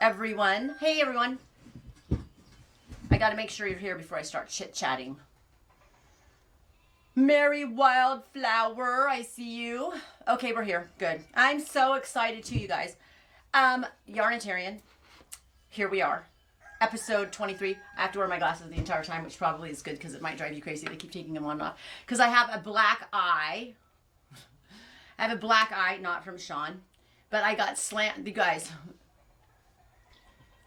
everyone. Hey, everyone. I got to make sure you're here before I start chit-chatting. Mary Wildflower, I see you. Okay, we're here. Good. I'm so excited too, you guys. Yarnitarian, here we are. Episode 23. I have to wear my glasses the entire time, which probably is good because it might drive you crazy to keep taking them on and off. Because I have a black eye. I have a black eye, not from Sean. But I got you guys,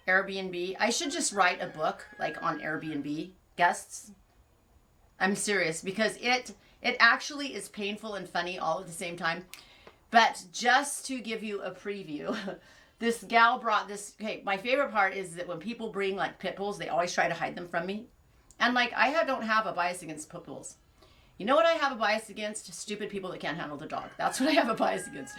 Airbnb. I should just write a book, like, on Airbnb guests. I'm serious, because it actually is painful and funny all at the same time. But just to give you a preview, this gal brought this. Okay, my favorite part is that when people bring, like, pit bulls, they always try to hide them from me. And, like, I don't have a bias against pit bulls. You know what I have a bias against? Stupid people that can't handle the dog. That's what I have a bias against.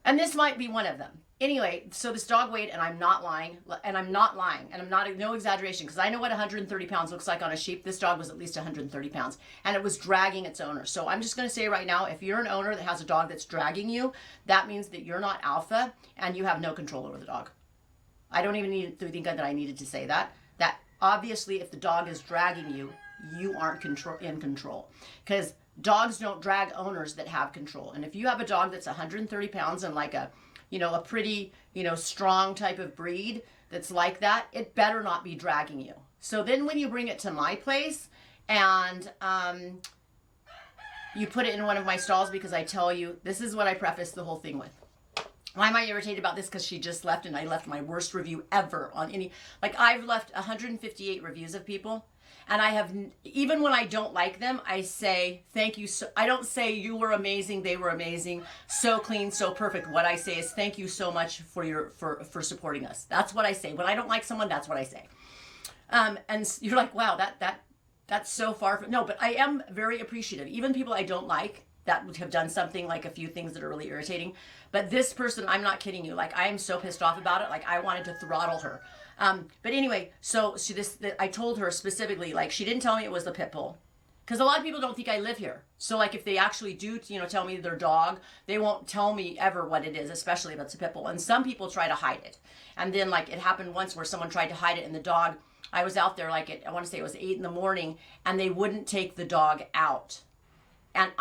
And this might be one of them. Anyway, so this dog weighed, and I'm not lying, and I'm not, no exaggeration, because I know what 130 pounds looks like on a sheep. This dog was at least 130 pounds, and it was dragging its owner. So I'm just going to say right now, if you're an owner that has a dog that's dragging you, that means that you're not alpha, and you have no control over the dog. I don't even need to think that I needed to say that. That obviously, if the dog is dragging you, you aren't in control. Because dogs don't drag owners that have control. And if you have a dog that's 130 pounds and like a pretty, strong type of breed that's like that, it better not be dragging you. So then when you bring it to my place and you put it in one of my stalls, because I tell you, this is what I preface the whole thing with. Why am I irritated about this? Because she just left, and I left my worst review ever on any, I've left 158 reviews of people. And I have, even when I don't like them, I say, thank you. So, I don't say you were amazing, they were amazing, so clean, so perfect. What I say is thank you so much for supporting us. That's what I say. When I don't like someone, that's what I say. And you're like, wow, that's so far from, no, but I am very appreciative. Even people I don't like that would have done something, like a few things that are really irritating. But this person, I'm not kidding you. I am so pissed off about it. I wanted to throttle her. But anyway, so I told her specifically, she didn't tell me it was the pit bull, because a lot of people don't think I live here. So if they actually do, tell me their dog, they won't tell me ever what it is, especially if it's a pit bull. And some people try to hide it. And then it happened once where someone tried to hide it, and the dog, I was out there I want to say it was 8 a.m, and they wouldn't take the dog out. And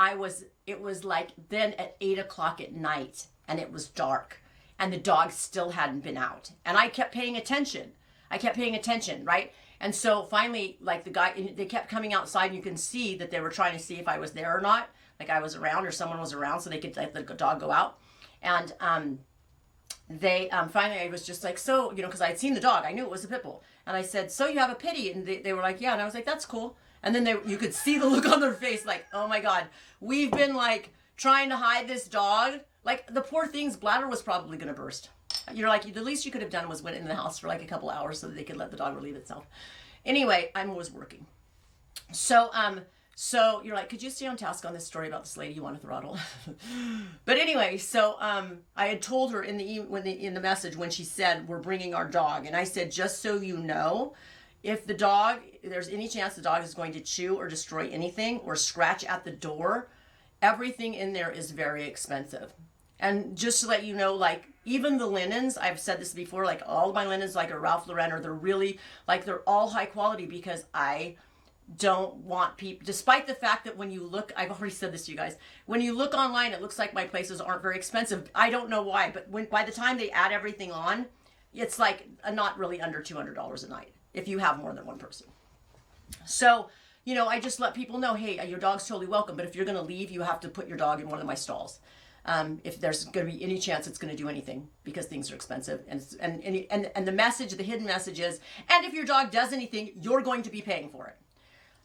it was then at 8 o'clock at night, and it was dark. And the dog still hadn't been out. And I kept paying attention. Right? And so finally, the guy, they kept coming outside, and you can see that they were trying to see if I was there or not. I was around, or someone was around, so they could let the dog go out. And they, finally, I was just so, because I had seen the dog. I knew it was a pit bull. And I said, so you have a pitty? And they were like, yeah. And I was like, that's cool. And then you could see the look on their face, oh my God, we've been trying to hide this dog. The poor thing's bladder was probably going to burst. You're the least you could have done was went in the house for a couple hours so that they could let the dog relieve itself. Anyway, I was working. So you're could you stay on task on this story about this lady you want to throttle? But anyway, so I had told her in the message when she said, we're bringing our dog. And I said, just so you know, if there's any chance the dog is going to chew or destroy anything or scratch at the door, everything in there is very expensive. And just to let you know, even the linens, I've said this before, all of my linens, are Ralph Lauren, or they're really, they're all high quality, because I don't want people, despite the fact that when you look, I've already said this to you guys, when you look online, it looks like my places aren't very expensive. I don't know why, but by the time they add everything on, it's not really under $200 a night if you have more than one person. So, I just let people know, hey, your dog's totally welcome, but if you're going to leave, you have to put your dog in one of my stalls. If there's going to be any chance it's going to do anything, because things are expensive. And the message, the hidden message is, and if your dog does anything, you're going to be paying for it.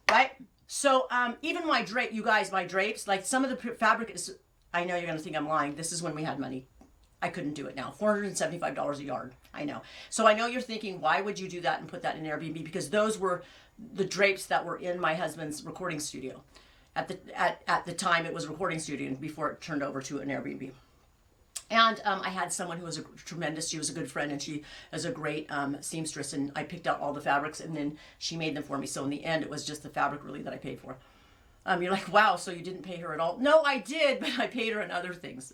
Right? So, even my drapes, some of the fabric is, I know you're going to think I'm lying. This is when we had money. I couldn't do it now. $475 a yard. I know. So I know you're thinking, why would you do that and put that in Airbnb? Because those were the drapes that were in my husband's recording studio. At the time, it was a recording studio before it turned over to an Airbnb. And I had someone who was she was a good friend, and she is a great seamstress, and I picked out all the fabrics, and then she made them for me. So in the end, it was just the fabric really that I paid for. You're like, wow, so you didn't pay her at all? No, I did, but I paid her in other things.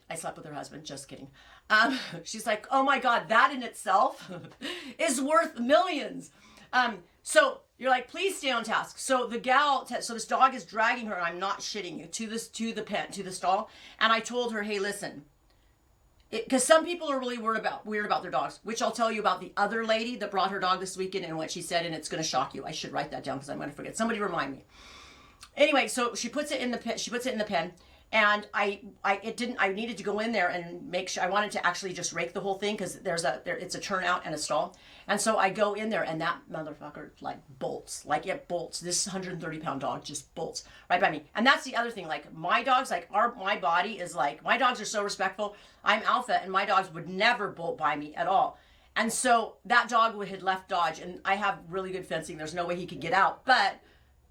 I slept with her husband. Just kidding. She's like, oh my God, that in itself is worth millions. So you're like, please stay on task. So the gal, so this dog is dragging her, and I'm not shitting you, to the pen, to the stall. And I told her, hey, listen, because some people are really weird about their dogs, which I'll tell you about the other lady that brought her dog this weekend and what she said, and it's going to shock you. I should write that down because I'm going to forget. Somebody remind me. Anyway, so she puts it in the pen. She puts it in the pen. And I needed to go in there and make sure. I wanted to actually just rake the whole thing because it's a turnout and a stall. And so I go in there, and that motherfucker like bolts, like it bolts. This 130-pound dog just bolts right by me. And that's the other thing. Like my dogs, like my body is like, my dogs are so respectful. I'm alpha, and my dogs would never bolt by me at all. And so that dog had left Dodge, and I have really good fencing. There's no way he could get out, but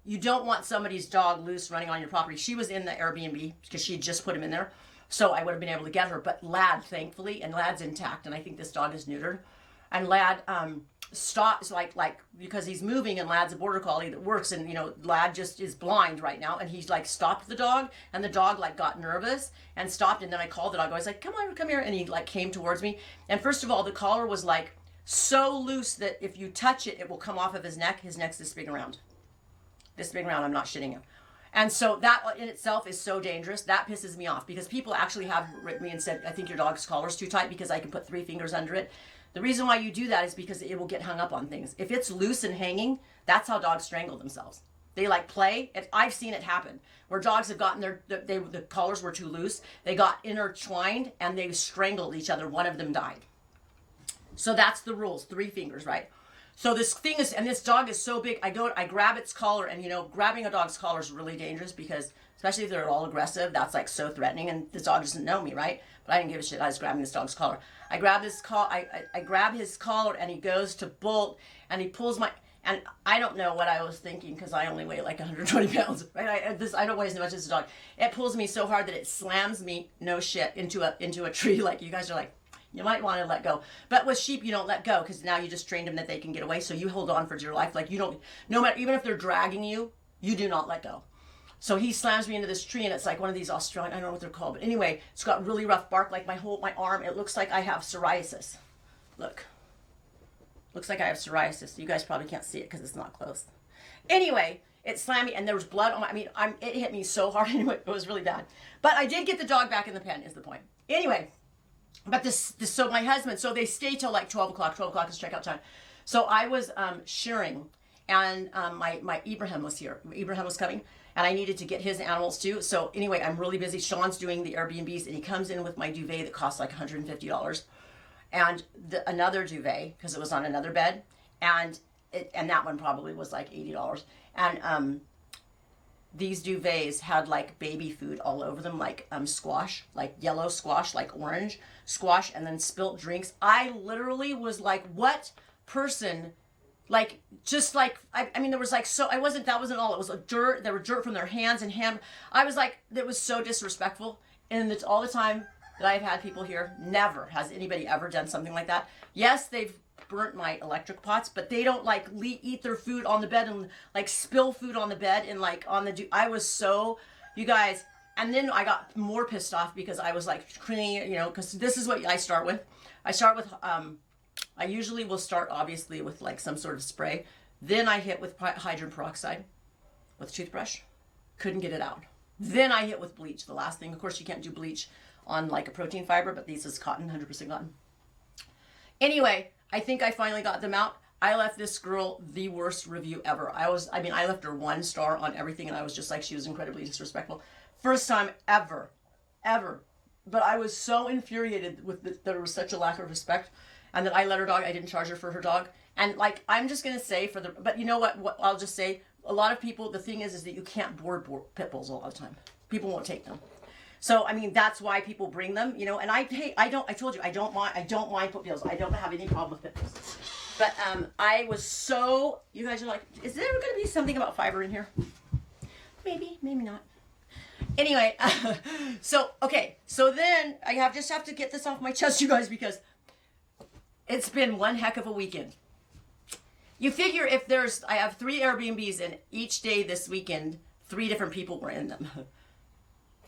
you don't want somebody's dog loose running on your property. She was in the Airbnb because she had just put him in there. So I would have been able to get her. But Lad, thankfully, and Lad's intact, and I think this dog is neutered. And Lad stops, like because he's moving, and Lad's a border collie that works, and, you know, Lad just is blind right now. And he's like stopped the dog, and the dog like got nervous and stopped. And then I called the dog. I was like, come here. And he like came towards me. And first of all, the collar was like so loose that if you touch it, it will come off of his neck. His neck's this big around. This big round, I'm not shitting you. And so that in itself is so dangerous. That pisses me off because people actually have written me and said, I think your dog's collar's too tight because I can put 3 fingers under it. The reason why you do that is because it will get hung up on things. If it's loose and hanging, that's how dogs strangle themselves. They like play. I've seen it happen where dogs have gotten the collars were too loose. They got intertwined and they strangled each other. One of them died. So that's the rules, 3 fingers, right? So this thing is, and this dog is so big, I grab its collar, and, you know, grabbing a dog's collar is really dangerous because, especially if they're all aggressive, that's like so threatening, and this dog doesn't know me, right? But I didn't give a shit. I was grabbing this dog's collar. I grab his collar, and he goes to bolt, and he pulls and I don't know what I was thinking because I only weigh like 120 pounds, right? I don't weigh as much as a dog. It pulls me so hard that it slams me, no shit, into a tree. Like, you guys are like, you might want to let go. But with sheep, you don't let go because now you just trained them that they can get away. So you hold on for dear life. Like, you don't, no matter, even if they're dragging you, you do not let go. So he slams me into this tree, and it's like one of these Australian, I don't know what they're called. But anyway, it's got really rough bark, like my arm. It looks like I have psoriasis. Look. Looks like I have psoriasis. You guys probably can't see it because it's not close. Anyway, it slammed me, and there was blood on my, it hit me so hard. Anyway, it was really bad. But I did get the dog back in the pen, is the point. Anyway. But so my husband, so they stay till like 12 o'clock. 12 o'clock is checkout time. So I was shearing, and my Ibrahim was here. Ibrahim was coming, and I needed to get his animals too. So anyway, I'm really busy. Sean's doing the Airbnbs, and he comes in with my duvet that costs like $150, and another duvet because it was on another bed, and that one probably was like $80. And these duvets had like baby food all over them, like squash, like yellow squash, like orange squash, and then spilt drinks. I literally was like, what person, like, just like, I mean, there was like, so, that wasn't all. It was like dirt. There were dirt from their hands and ham. I was like, it was so disrespectful. And it's all the time that I've had people here. Never has anybody ever done something like that. Yes, they've burnt my electric pots, but they don't like eat their food on the bed and like spill food on the bed and like on the I was so, you guys, and then I got more pissed off because I was like cleaning it, you know, because this is what I start with. I usually will start obviously with like some sort of spray, then I hit with hydrogen peroxide with a toothbrush, couldn't get it out. Then I hit with bleach, the last thing. Of course you can't do bleach on like a protein fiber, but these is cotton, 100% cotton. Anyway, I think I finally got them out. I left this girl the worst review ever. I left her 1 star on everything, and I was just like, she was incredibly disrespectful. First time ever. But I was so infuriated with that there was such a lack of respect, and that I let her dog, I didn't charge her for her dog. And like, I'm just going to say but you know what I'll just say, a lot of people, the thing is that you can't board pit bulls a lot of the time. People won't take them. So, I mean, that's why people bring them, you know, and I told you, I don't mind pit bulls. I don't have any problem with pit bulls. But I was so, you guys are like, is there ever going to be something about fiber in here? Maybe not. Anyway, so then I just have to get this off my chest, you guys, because it's been one heck of a weekend. You figure I have 3 Airbnbs, and each day this weekend, 3 different people were in them.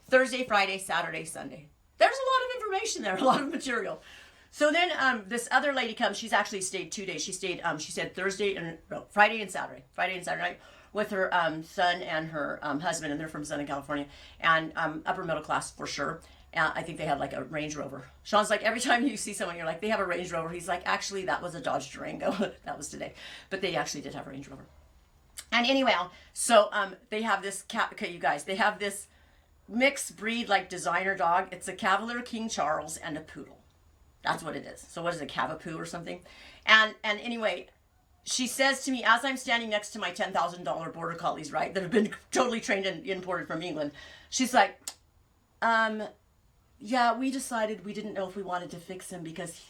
Thursday, Friday, Saturday, Sunday. There's a lot information there, a lot of material. So then this other lady comes. She's actually stayed 2 days. She stayed, she said Friday and Saturday night with her son and her husband, and they're from Southern California, and upper middle class for sure. I think they had like a Range Rover. Sean's like, every time you see someone, you're like, they have a Range Rover. He's like, actually, that was a Dodge Durango. That was today. But they actually did have a Range Rover. And anyway, so they have this cat, okay, you guys, they have this mixed breed, like designer dog. It's a Cavalier King Charles and a poodle. That's what it is. So what is it, Cavapoo or something? And anyway, she says to me, as I'm standing next to my $10,000 border collies, right, that have been totally trained and imported from England, she's like, yeah, we decided we didn't know if we wanted to fix him because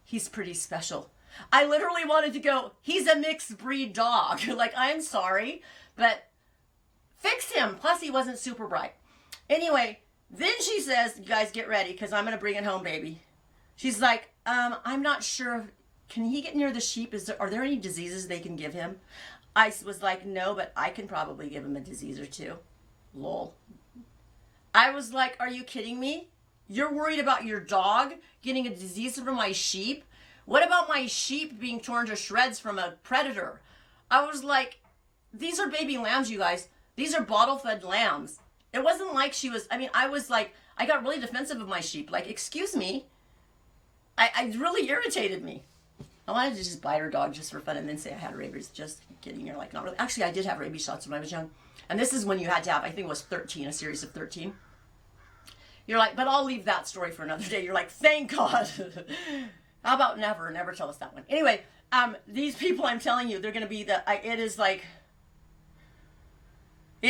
he's pretty special. I literally wanted to go, he's a mixed breed dog. Like, I'm sorry, but fix him. Plus, he wasn't super bright. Anyway, then she says, you guys get ready because I'm going to bring it home, baby. She's like, I'm not sure. Can he get near the sheep? Are there any diseases they can give him? I was like, no, but I can probably give him a disease or two. Lol. I was like, are you kidding me? You're worried about your dog getting a disease from my sheep? What about my sheep being torn to shreds from a predator? I was like, these are baby lambs, you guys. These are bottle-fed lambs. It wasn't like she was, I was like, I got really defensive of my sheep. Like, excuse me. I really irritated me. I wanted to just bite her dog just for fun and then say I had rabies. Just kidding. You're like, not really. Actually, I did have rabies shots when I was young. And this is when you had to have, I think it was 13, a series of 13. You're like, but I'll leave that story for another day. You're like, thank God. How about never? Never tell us that one. Anyway, these people, I'm telling you, they're going to be it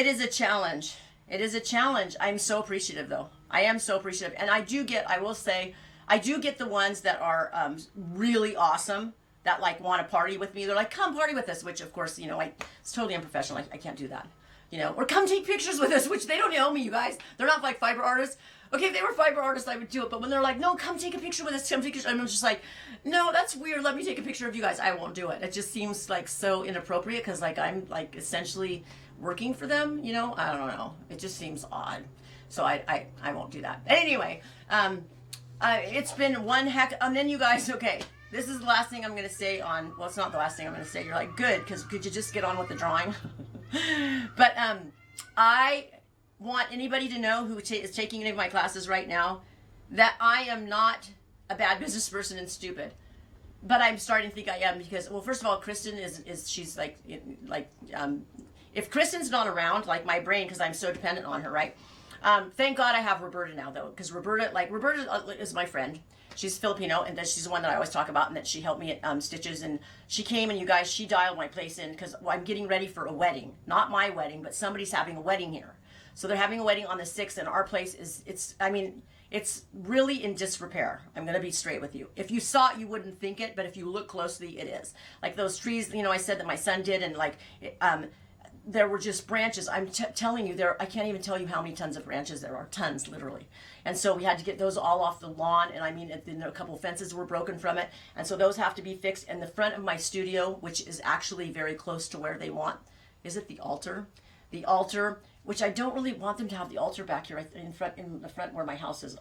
is a challenge. It is a challenge. I'm so appreciative, though. I am so appreciative. And I will say, I do get the ones that are really awesome, that like want to party with me. They're like, come party with us, which of course, it's totally unprofessional. I can't do that, or come take pictures with us, which they don't know me, you guys. They're not like fiber artists. Okay, if they were fiber artists, I would do it. But when they're like, no, come take a picture with us, come take a picture. I'm just like, no, that's weird. Let me take a picture of you guys. I won't do it. It just seems like so inappropriate because like I'm like essentially working for them, I don't know. It just seems odd. So I won't do that. Anyway, it's been one heck. And then you guys, okay, this is the last thing I'm going to say on, well, it's not the last thing I'm going to say. You're like, good, because could you just get on with the drawing? But I want anybody to know who is taking any of my classes right now that I am not a bad business person and stupid. But I'm starting to think I am because, well, first of all, Kristen she's like, if Kristen's not around, like my brain, because I'm so dependent on her, right? Thank God I have Roberta now, though, because Roberta is my friend. She's Filipino, and she's the one that I always talk about, and that she helped me at stitches, and she came, and you guys, she dialed my place in, because I'm getting ready for a wedding. Not my wedding, but somebody's having a wedding here. So they're having a wedding on the 6th, and our place it's really in disrepair. I'm going to be straight with you. If you saw it, you wouldn't think it, but if you look closely, it is. Like those trees, I said that my son did, and there were just branches. I'm telling you, I can't even tell you how many tons of branches there are. Tons, literally. And so we had to get those all off the lawn. And then a couple of fences were broken from it. And so those have to be fixed. And the front of my studio, which is actually very close to where they want, is it the altar? The altar, which I don't really want them to have the altar back here in the front where my house is.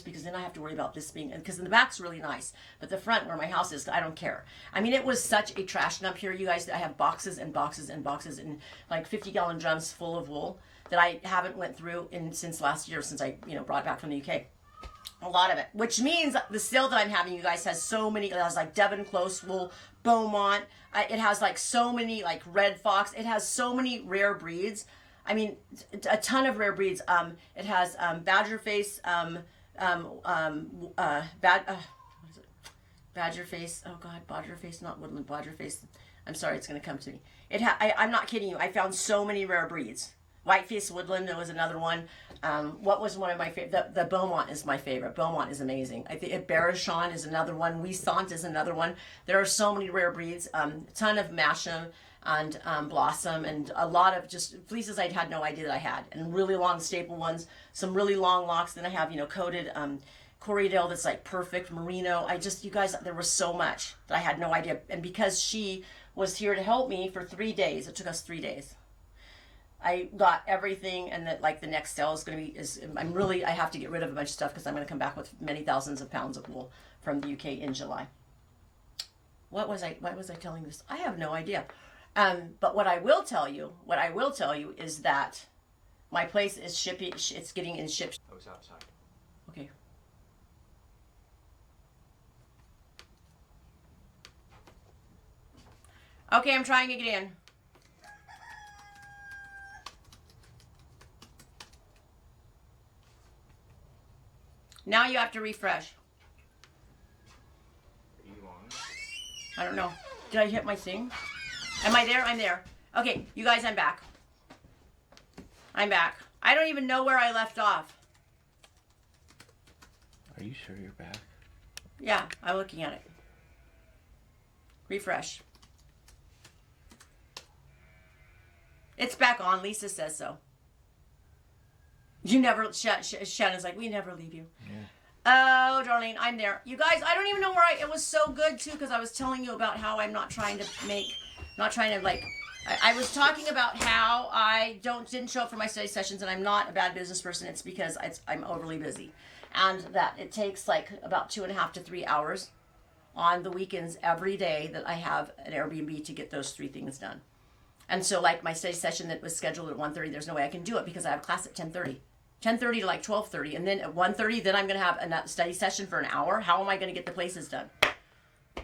Because then I have to worry about this being, because in the back's really nice, but the front where my house is, I don't care. It was such a trash dump here, you guys. I have boxes and boxes and boxes and like 50-gallon drums full of wool that I haven't went through since last year, since I brought it back from the UK. A lot of it, which means the sale that I'm having, you guys, has so many. It has like Devon close wool, Beaumont. It has like so many like Red Fox. It has so many rare breeds. A ton of rare breeds. It has badger face, badger face. Oh God, badger face, not woodland, badger face. I'm sorry, it's gonna come to me. I'm not kidding you. I found so many rare breeds. Whiteface woodland, there was another one. What was one of my favorite? The Beaumont is my favorite. Beaumont is amazing. I think Barachon is another one. Ouissant is another one. There are so many rare breeds. A ton of Masham and Blossom, and a lot of just fleeces I had no idea that I had, and really long staple ones, some really long locks. Then I have coated Corriedale that's like perfect merino. You guys, there was so much that I had no idea. And because she was here to help me for 3 days, it took us 3 days. I got everything, and that like the next sale is going to be I have to get rid of a bunch of stuff because I'm going to come back with many thousands of pounds of wool from the UK in July. Why was I telling this? I have no idea. But what I will tell you is that my place is shipping. It's getting in ships. I was outside. Okay. Okay, I'm trying to get in. Now you have to refresh. Are you on? I don't know. Did I hit my thing? Am I there? I'm there. Okay, you guys, I'm back. I'm back. I don't even know where I left off. Are you sure you're back? Yeah, I'm looking at it. Refresh. It's back on. Lisa says so. You never, Shannon's like, we never leave you. Yeah. Oh, darling, I'm there. You guys, I don't even know where it was so good too, because I was telling you about how I'm not trying to I was talking about how I didn't show up for my study sessions, and I'm not a bad business person. It's because I'm overly busy, and that it takes like about 2.5 to 3 hours on the weekends every day that I have an Airbnb to get those 3 things done. And so like my study session that was scheduled at 1:30, there's no way I can do it because I have class at 10:30. 10:30 to like 12:30, and then at 1:30, then I'm going to have a study session for an hour. How am I going to get the places done?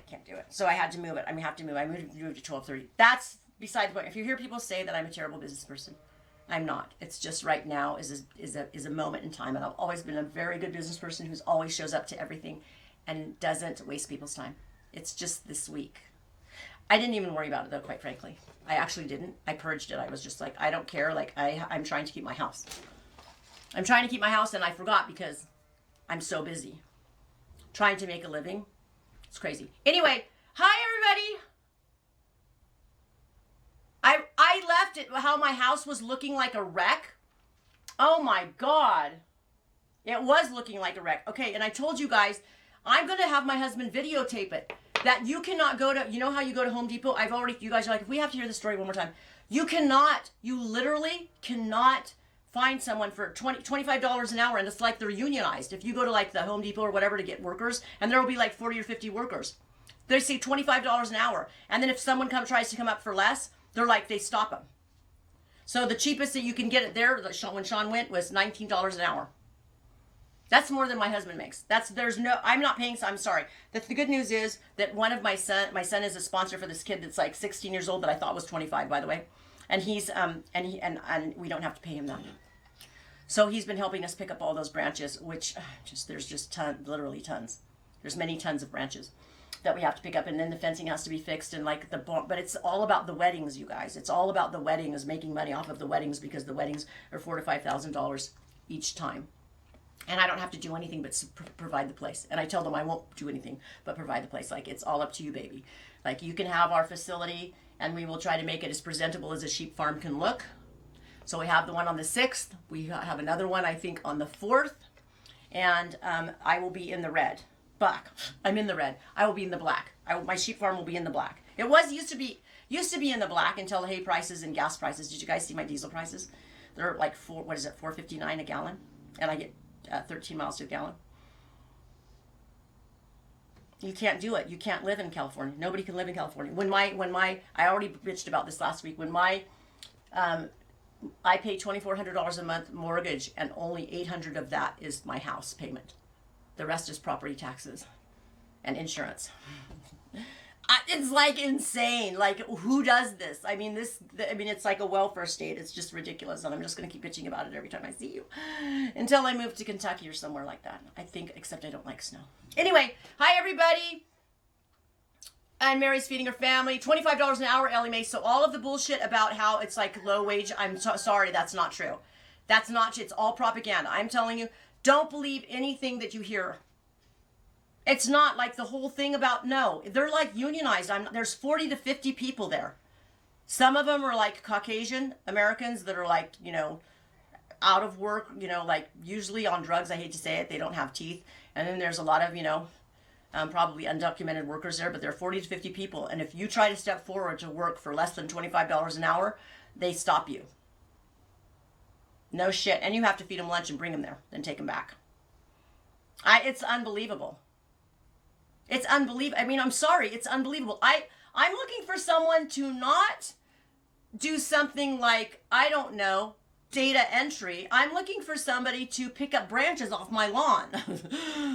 Can't do it. So I had to move it. I have to move. I moved to 12:30. That's beside the point. If you hear people say that I'm a terrible business person, I'm not. It's just right now is a moment in time, and I've always been a very good business person who's always shows up to everything and doesn't waste people's time. It's just this week. I didn't even worry about it though, quite frankly. I actually didn't. I purged it. I was just like, I don't care. Like I'm trying to keep my house. I'm trying to keep my house, and I forgot because I'm so busy trying to make a living. It's crazy. Anyway, hi everybody. I left it how my house was looking like a wreck. Oh my God. It was looking like a wreck. Okay, and I told you guys, I'm going to have my husband videotape it. That you cannot go to, you know how you go to Home Depot? You guys are like, if we have to hear the story one more time. You literally cannot find someone for $25 an hour, and it's like they're unionized. If you go to like the Home Depot or whatever to get workers, and there will be like 40 or 50 workers. They say $25 an hour. And then if someone tries to come up for less, they stop them. So the cheapest that you can get it there, when Sean went, was $19 an hour. That's more than my husband makes. I'm not paying, so I'm sorry. The good news is that one of my son is a sponsor for this kid that's like 16 years old that I thought was 25, by the way. And he's, and we don't have to pay him that. So he's been helping us pick up all those branches, which there's just literally tons. There's many tons of branches that we have to pick up, and then the fencing has to be fixed, and like but it's all about the weddings, you guys. It's all about the weddings, making money off of the weddings, because the weddings are $4,000 to $5,000 each time. And I don't have to do anything but provide the place. And I tell them I won't do anything but provide the place. Like, it's all up to you, baby. Like, you can have our facility, and we will try to make it as presentable as a sheep farm can look. So we have the one on the 6th. We have another one, I think, on the 4th. And I will be in the red. Black. I'm in the red. I will be in the black. My sheep farm will be in the black. It used to be in the black until the hay prices and gas prices. Did you guys see my diesel prices? They're like $4.59 a gallon, and I get 13 miles to a gallon. You can't do it. You can't live in California. Nobody can live in California. I already bitched about this last week. When I pay $2,400 a month mortgage, and only $800 of that is my house payment. The rest is property taxes and insurance. It's like insane. Like, who does this? I mean, it's like a welfare state. It's just ridiculous. And I'm just going to keep bitching about it every time I see you until I move to Kentucky or somewhere like that. I think, except I don't like snow. Anyway, hi everybody. And Mary's feeding her family. $25 an hour, Ellie Mae. So all of the bullshit about how it's like low wage, I'm sorry, that's not true. That's not, it's all propaganda. I'm telling you, don't believe anything that you hear. It's not like the whole thing about, no, they're like unionized. There's 40 to 50 people there. Some of them are like Caucasian Americans that are like, out of work, like usually on drugs. I hate to say it. They don't have teeth. And then there's a lot of, probably undocumented workers there, but there are 40 to 50 people. And if you try to step forward to work for less than $25 an hour, they stop you. No shit. And you have to feed them lunch and bring them there, then take them back. It's unbelievable. It's unbelievable. I mean, I'm sorry. It's unbelievable. I'm looking for someone to not do something like, I don't know, data entry. I'm looking for somebody to pick up branches off my lawn.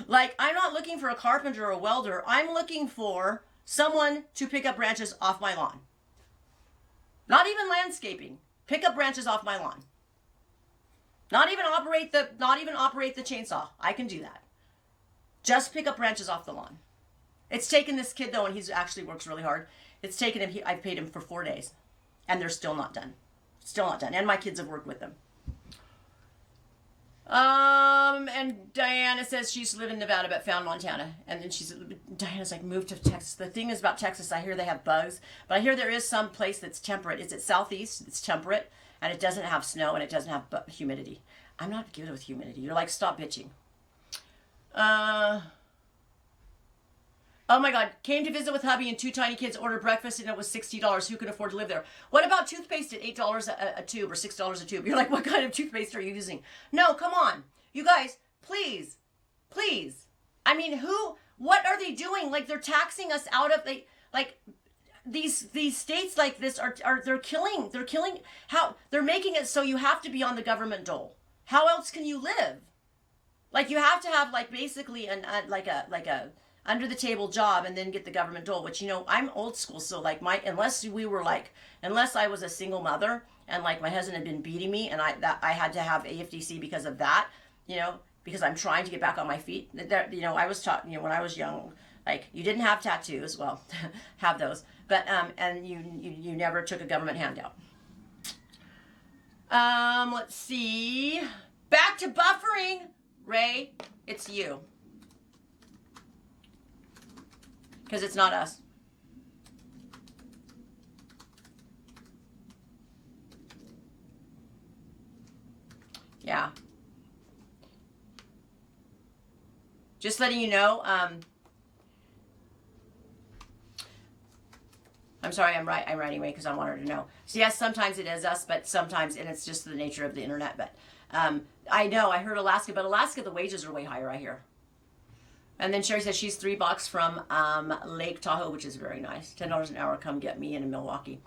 Like, I'm not looking for a carpenter or a welder. I'm looking for someone to pick up branches off my lawn. Not even landscaping. Pick up branches off my lawn. Not even operate the chainsaw. I can do that. Just pick up branches off the lawn. It's taken this kid though, and he's actually works really hard. It's taken him. I've paid him for 4 days, and they're still not done. Still not done. And my kids have worked with them. And Diana says she used to live in Nevada but found Montana. And then Diana's like, moved to Texas. The thing is about Texas, I hear they have bugs, but I hear there is some place that's temperate. Is it southeast? It's temperate, and it doesn't have snow, and it doesn't have humidity. I'm not good with humidity. You're like, stop bitching. Oh my God, came to visit with hubby and 2 tiny kids, ordered breakfast, and it was $60. Who can afford to live there? What about toothpaste at $8 a tube or $6 a tube? You're like, what kind of toothpaste are you using? No, come on. You guys, please. I mean, what are they doing? Like, they're taxing us out of, these states like this they're killing, they're making it so you have to be on the government dole. How else can you live? Like, you have to have, like, basically a under the table job and then get the government dole, which, you know, I'm old school. So like unless I was a single mother and like my husband had been beating me and I had to have AFDC because of that, you know, because I'm trying to get back on my feet. You know, I was taught, you know, when I was young, like you didn't have tattoos. Well, have those, but, and you never took a government handout. Let's see. Back to buffering. Ray, it's you. Because it's not us. Yeah. Just letting you know, I'm sorry, I'm right anyway, because I want her to know. So yes, sometimes it is us, but sometimes, and it's just the nature of the internet, but I know, I heard Alaska, but Alaska, the wages are way higher, I hear. And then Sherry says she's $3 from Lake Tahoe, which is very nice. $10 an hour, come get me in Milwaukee.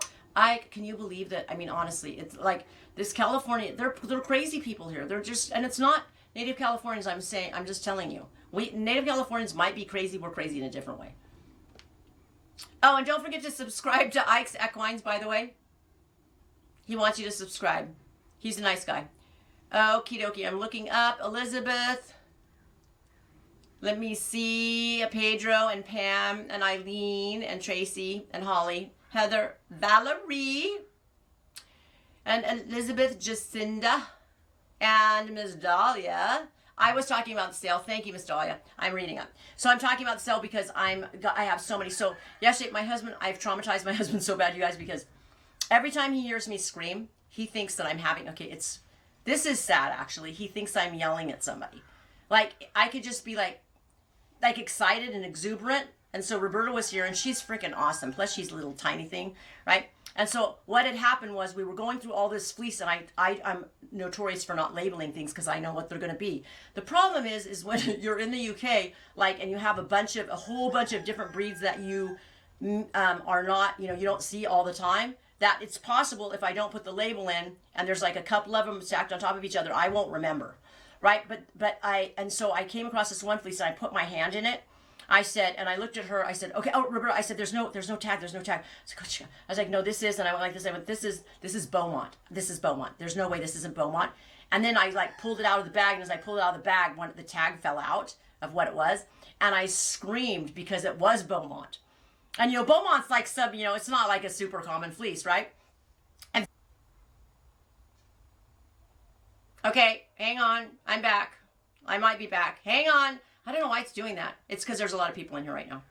Can you believe that? I mean, honestly, it's like this California, they're crazy people here. They're just, and it's not Native Californians, I'm just telling you. Native Californians might be crazy, we're crazy in a different way. Oh, and don't forget to subscribe to Ike's Equines, by the way. He wants you to subscribe. He's a nice guy. Okie dokie, I'm looking up Elizabeth. Let me see, Pedro and Pam and Eileen and Tracy and Holly, Heather, Valerie, and Elizabeth, Jacinda, and Miss Dahlia. I was talking about the sale. Thank you, Miss Dahlia. I'm reading up. So I'm talking about the sale because I have so many. So yesterday, I've traumatized my husband so bad, you guys, because every time he hears me scream, he thinks that I'm having, this is sad, actually. He thinks I'm yelling at somebody. Like, I could just be like excited and exuberant. And so Roberta was here and she's freaking awesome. Plus she's a little tiny thing, right? And so what had happened was we were going through all this fleece, and I'm notorious for not labeling things because I know what they're going to be. The problem is when you're in the UK, and you have a whole bunch of different breeds that you are not, you don't see all the time, that it's possible if I don't put the label in and there's like a couple of them stacked on top of each other, I won't remember. Right, and so I came across this one fleece and I put my hand in it. I said, and I looked at her. I said, okay, Roberta. I said, there's no tag. I was like, no, this is. And I went like this. I went, this is Beaumont. This is Beaumont. There's no way this isn't Beaumont. And then I pulled it out of the bag, and as I pulled it out of the bag, the tag fell out of what it was, and I screamed because it was Beaumont. And Beaumont's like it's not like a super common fleece, right? And okay, hang on. I'm back. I might be back. Hang on. I don't know why it's doing that. It's because there's a lot of people in here right now.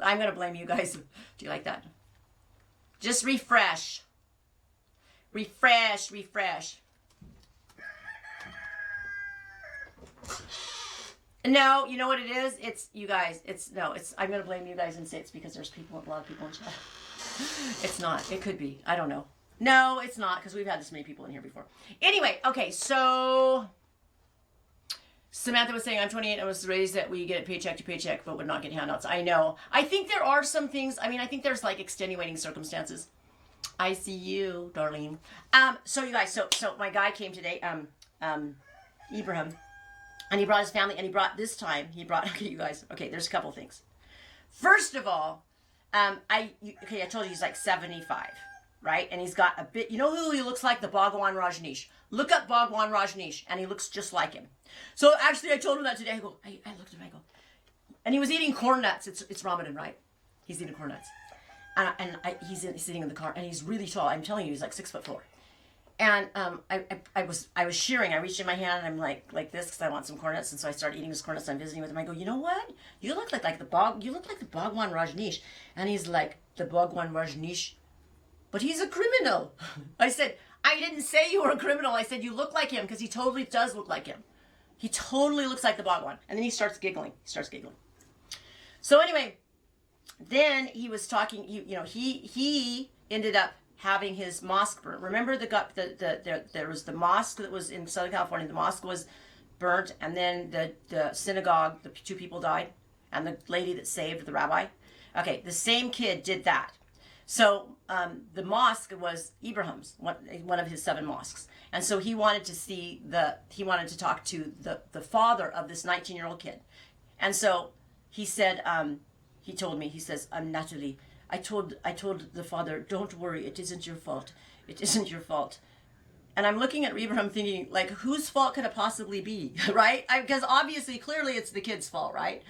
I'm going to blame you guys. Do you like that? Just refresh. Refresh. No, you know what it is? It's, you guys, I'm going to blame you guys and say it's because there's a lot of people in chat. It's not. It could be. I don't know. No, it's not, because we've had this many people in here before. Anyway, okay, so Samantha was saying, I'm 28, I was raised that we get paycheck to paycheck, but would not get handouts. I know. I think there are some things, I mean, I think there's like extenuating circumstances. I see you, darling. So you guys, so my guy came today, Ibrahim, and he brought his family, and okay, you guys, okay, there's a couple things. First of all, I told you he's like 75, right? And he's got a bit, you know who he looks like? The Bhagwan Rajneesh. Look up Bhagwan Rajneesh, and he looks just like him. So actually, I told him that today. I looked at him, I go, and he was eating corn nuts. It's Ramadan, right? He's eating corn nuts. He's sitting in the car, and he's really tall. I'm telling you, he's like 6'4". And I was shearing. I reached in my hand, and I'm like this because I want some corn nuts. And so I started eating his corn nuts. I'm visiting with him. I go, you know what? You look like the Bhagwan Rajneesh. And he's like, the Bhagwan Rajneesh, but he's a criminal. I said, I didn't say you were a criminal. I said you look like him, because he totally does look like him. He totally looks like the Bhagwan. And then he starts giggling. So anyway, then he was talking. He ended up having his mosque burnt. Remember there was the mosque that was in Southern California. The mosque was burnt, and then the synagogue, the 2 people died, and the lady that saved the rabbi. Okay, the same kid did that. So the mosque was Ibrahim's, one of his 7 mosques. And so he wanted to talk to the father of this 19-year-old kid. And so he said, he told me, he says, Natalie, I told the father, don't worry, it isn't your fault. It isn't your fault. And I'm looking at Ibrahim thinking, like, whose fault could it possibly be, right? Because obviously, clearly it's the kid's fault, right?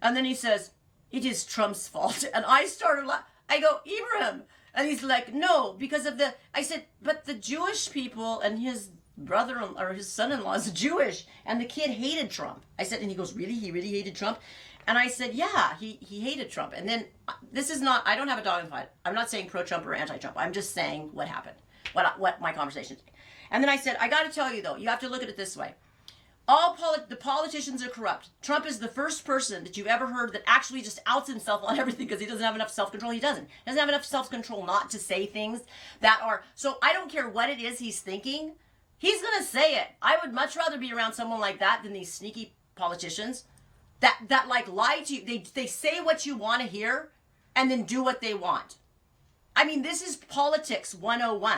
And then he says, it is Trump's fault. And I started laughing. I go, Ibrahim. And he's like, no, because of I said, but the Jewish people, and his brother or his son-in-law is Jewish, and the kid hated Trump. I said, and he goes, really? He really hated Trump? And I said, yeah, he hated Trump. And then this is not, I don't have a dog in the fight. I'm not saying pro-Trump or anti-Trump. I'm just saying what happened, what my conversation. And then I said, I got to tell you though, you have to look at it this way. The politicians are corrupt. Trump is the first person that you've ever heard that actually just outs himself on everything because he doesn't have enough self-control. He doesn't have enough self-control not to say things that are, so I don't care what it is he's thinking. He's going to say it. I would much rather be around someone like that than these sneaky politicians that like lie to you. They say what you want to hear and then do what they want. I mean, this is politics 101.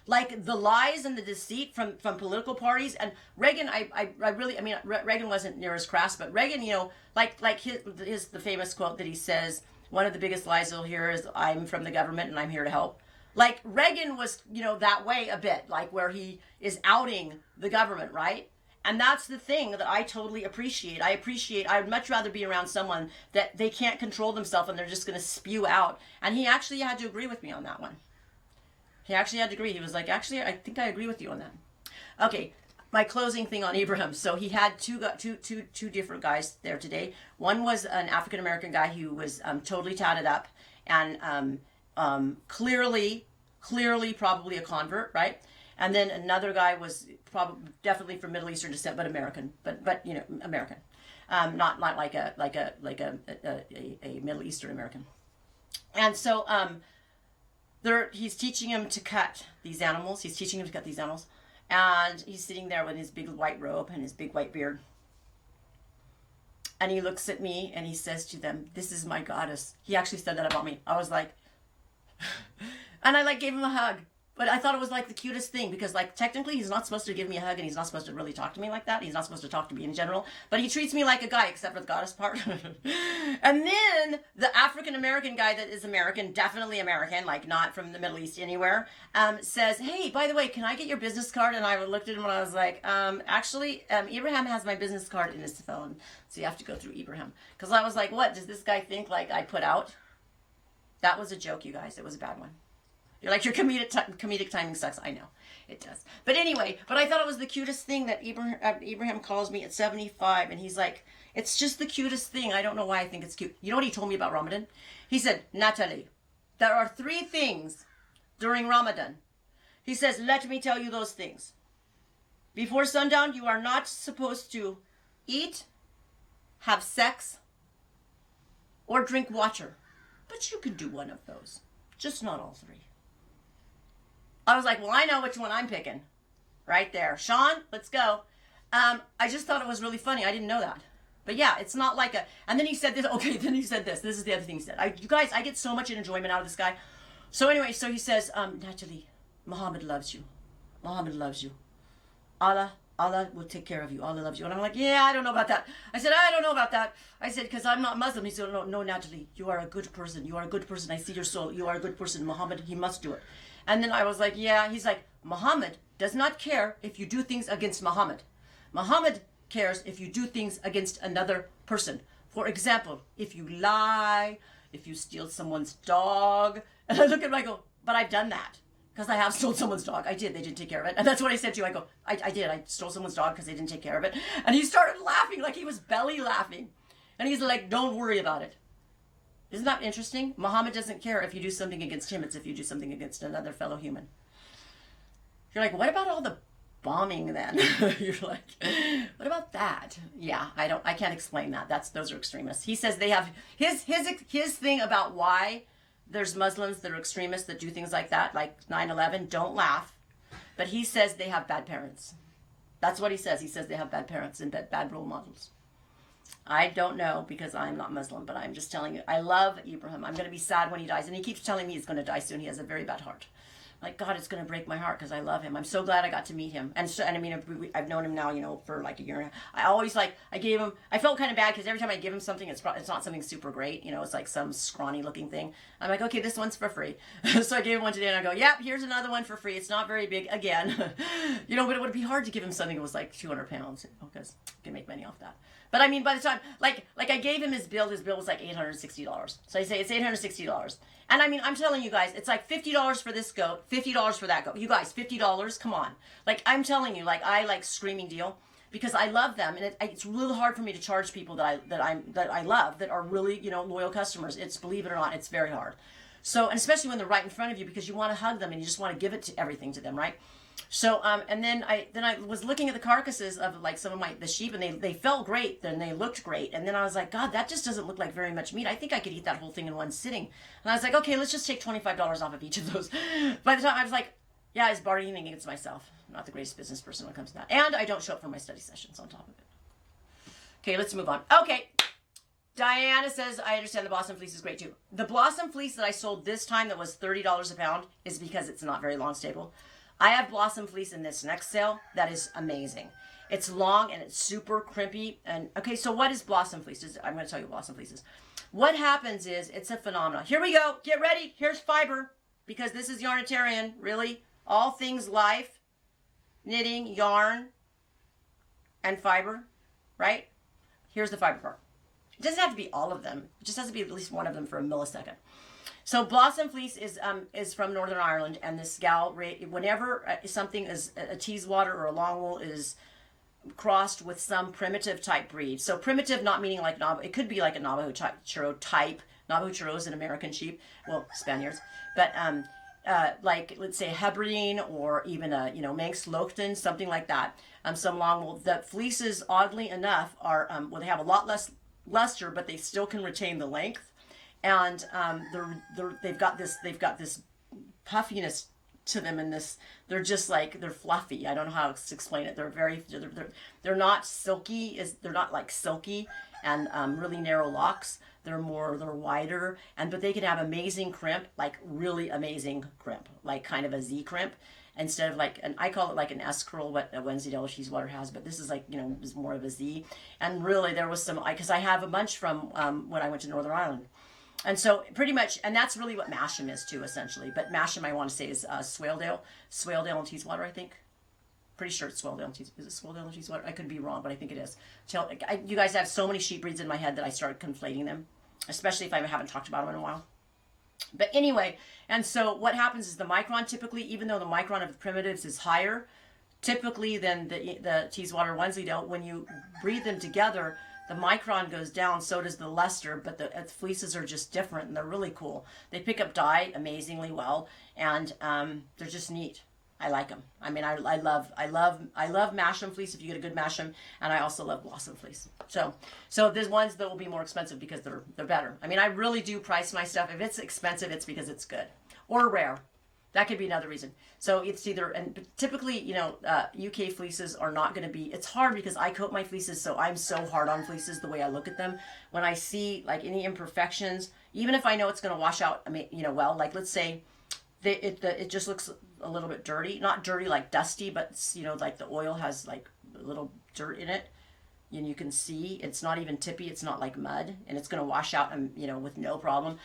Like the lies and the deceit from political parties. And Reagan, Reagan wasn't near as crass, but Reagan, like his the famous quote that he says, one of the biggest lies you'll hear is, I'm from the government and I'm here to help. Like Reagan was, that way a bit, like where he is outing the government, right? And that's the thing that I totally appreciate. I would much rather be around someone that they can't control themselves and they're just going to spew out. And he actually had to agree with me on that one. He actually had to agree. He was like, actually, I think I agree with you on that. Okay, my closing thing on Ibrahim. So he had two different guys there today. One was an African-American guy who was totally tatted up and clearly probably a convert, right? And then another guy was definitely from Middle Eastern descent, but American, but American, not like a Middle Eastern American. And so he's teaching him to cut these animals. And he's sitting there with his big white robe and his big white beard. And he looks at me and he says to them, "This is my goddess." He actually said that about me. I was like, and I gave him a hug. But I thought it was the cutest thing because technically he's not supposed to give me a hug and he's not supposed to really talk to me like that. He's not supposed to talk to me in general. But he treats me like a guy except for the goddess part. And then the African-American guy that is American, definitely American, not from the Middle East anywhere, says, "Hey, by the way, can I get your business card?" And I looked at him and I was like, actually, Ibrahim has my business card in his phone. So you have to go through Ibrahim. Because I was like, what? Does this guy think I put out? That was a joke, you guys. It was a bad one. You're like, your comedic timing sucks. I know, it does. But anyway, I thought it was the cutest thing that Ibrahim calls me at 75, and he's like, it's just the cutest thing. I don't know why I think it's cute. You know what he told me about Ramadan? He said, "Natalie, there are 3 things during Ramadan." He says, "Let me tell you those things. Before sundown, you are not supposed to eat, have sex, or drink water. But you can do one of those, just not all 3. I was like, well, I know which one I'm picking. Right there. Sean, let's go. I just thought it was really funny. I didn't know that. But yeah, it's not like a, and then he said this, okay, then he said this. This is the other thing he said. You guys, I get so much enjoyment out of this guy. So anyway, so he says, Natalie, Muhammad loves you. Muhammad loves you. Allah will take care of you. Allah loves you. And I'm like, yeah, I don't know about that. I said, I don't know about that. I said, because I'm not Muslim. He said, no, Natalie, you are a good person. You are a good person. I see your soul. You are a good person. Muhammad, he must do it. And then I was like, yeah. He's like, Muhammad does not care if you do things against Muhammad. Muhammad cares if you do things against another person. For example, if you lie, if you steal someone's dog. And I look at him, I go, but I've done that. Because I have stolen someone's dog. I did. They didn't take care of it. And that's what I said to you. I go, I did. I stole someone's dog because they didn't take care of it. And he started laughing like he was belly laughing. And he's like, don't worry about it. Isn't that interesting? Muhammad doesn't care if you do something against him. It's if you do something against another fellow human. You're like, what about all the bombing then? You're like, what about that? Yeah, I can't explain that. Those are extremists. He says they have his thing about why there's Muslims that are extremists that do things like that, like 9/11. Don't laugh. But he says they have bad parents. That's what he says. He says they have bad parents and bad role models. I don't know because I'm not Muslim, but I'm just telling you. I love Ibrahim. I'm going to be sad when he dies. And he keeps telling me he's going to die soon. He has a very bad heart. Like, God, it's going to break my heart because I love him. I'm so glad I got to meet him. And I mean, I've known him now, for like a year and a half. I always I felt kind of bad because every time I give him something, it's not something super great. It's like some scrawny looking thing. I'm like, okay, this one's for free. So I gave him one today and I go, yep, here's another one for free. It's not very big again. But it would be hard to give him something that was like 200 pounds because you can make money off that. But I mean, by the time, like I gave him his bill was like $860. So I say it's $860. And I mean, I'm telling you guys, it's like $50 for this goat, $50 for that goat. You guys, $50, come on. Like, I'm telling you, like, I like screaming deal because I love them. And it's really hard for me to charge people that I love, that are really, loyal customers. Believe it or not, it's very hard. So, and especially when they're right in front of you because you want to hug them and you just want to give everything to them, right? So, and then I was looking at the carcasses of like some of the sheep and they felt great and they looked great. And then I was like, God, that just doesn't look like very much meat. I think I could eat that whole thing in one sitting. And I was like, okay, let's just take $25 off of each of those. By the time I was like, yeah, I was bargaining against myself. I'm not the greatest business person when it comes to that. And I don't show up for my study sessions on top of it. Okay, let's move on. Okay. Diana says, I understand the Blossom Fleece is great too. The Blossom Fleece that I sold this time that was $30 a pound is because it's not very long stable. I have Blossom Fleece in this next sale that is amazing. It's long and it's super crimpy. And okay, so what is Blossom Fleece? I'm going to tell you what Blossom Fleece is. What happens is it's a phenomenon. Here we go. Get ready. Here's fiber because this is Yarnitarian. Really, all things life, knitting, yarn, and fiber. Right? Here's the fiber part. It doesn't have to be all of them. It just has to be at least one of them for a millisecond. So Blossom Fleece is from Northern Ireland, and this gal, whenever something is a Teeswater or a long wool is crossed with some primitive type breed. So primitive, not meaning like it could be like a Navajo Churro type. Navajo Churro is an American sheep, well, Spaniards, but like let's say Hebrine or even a Manx Lochton, something like that. Some long wool. The fleeces, oddly enough, are they have a lot less luster, but they still can retain the length. And they've got this puffiness to them, and they're just like, they're fluffy. I don't know how to explain it. They're not silky. They're not like silky and really narrow locks. They're wider, but they can have amazing crimp, like really amazing crimp, like kind of a Z crimp. Instead of like, and I call it like an S curl, what a Wensleydale Teeswater has, but this is like, is more of a Z. And really there was because I have a bunch from when I went to Northern Ireland. And so pretty much, and that's really what Masham is too, essentially. But Masham, I want to say, is Swaledale and Teeswater, I think. Pretty sure it's Swaledale and Teeswater. Is it Swaledale and Teeswater? I could be wrong, but I think it is. You guys have so many sheep breeds in my head that I started conflating them, especially if I haven't talked about them in a while. But anyway, and so what happens is the micron typically, even though the micron of the primitives is higher, typically than the Teeswater Wensleydale, when you breed them together, the micron goes down, so does the luster, but the fleeces are just different, and they're really cool. They pick up dye amazingly well, and they're just neat. I like them. I mean, I love Masham fleece if you get a good Masham, and I also love Blossom Fleece. So there's ones that will be more expensive because they're better. I mean, I really do price my stuff. If it's expensive, it's because it's good or rare. That could be another reason. So it's either, and typically, you know, UK fleeces are not going to be, it's hard because I coat my fleeces, so I'm so hard on fleeces the way I look at them. When I see like any imperfections, even if I know it's going to wash out, I mean, you know, well, like let's say it just looks a little bit dirty, not dirty like dusty, but you know, like the oil has like a little dirt in it. And you can see it's not even tippy, it's not like mud, and it's going to wash out, you know, with no problem.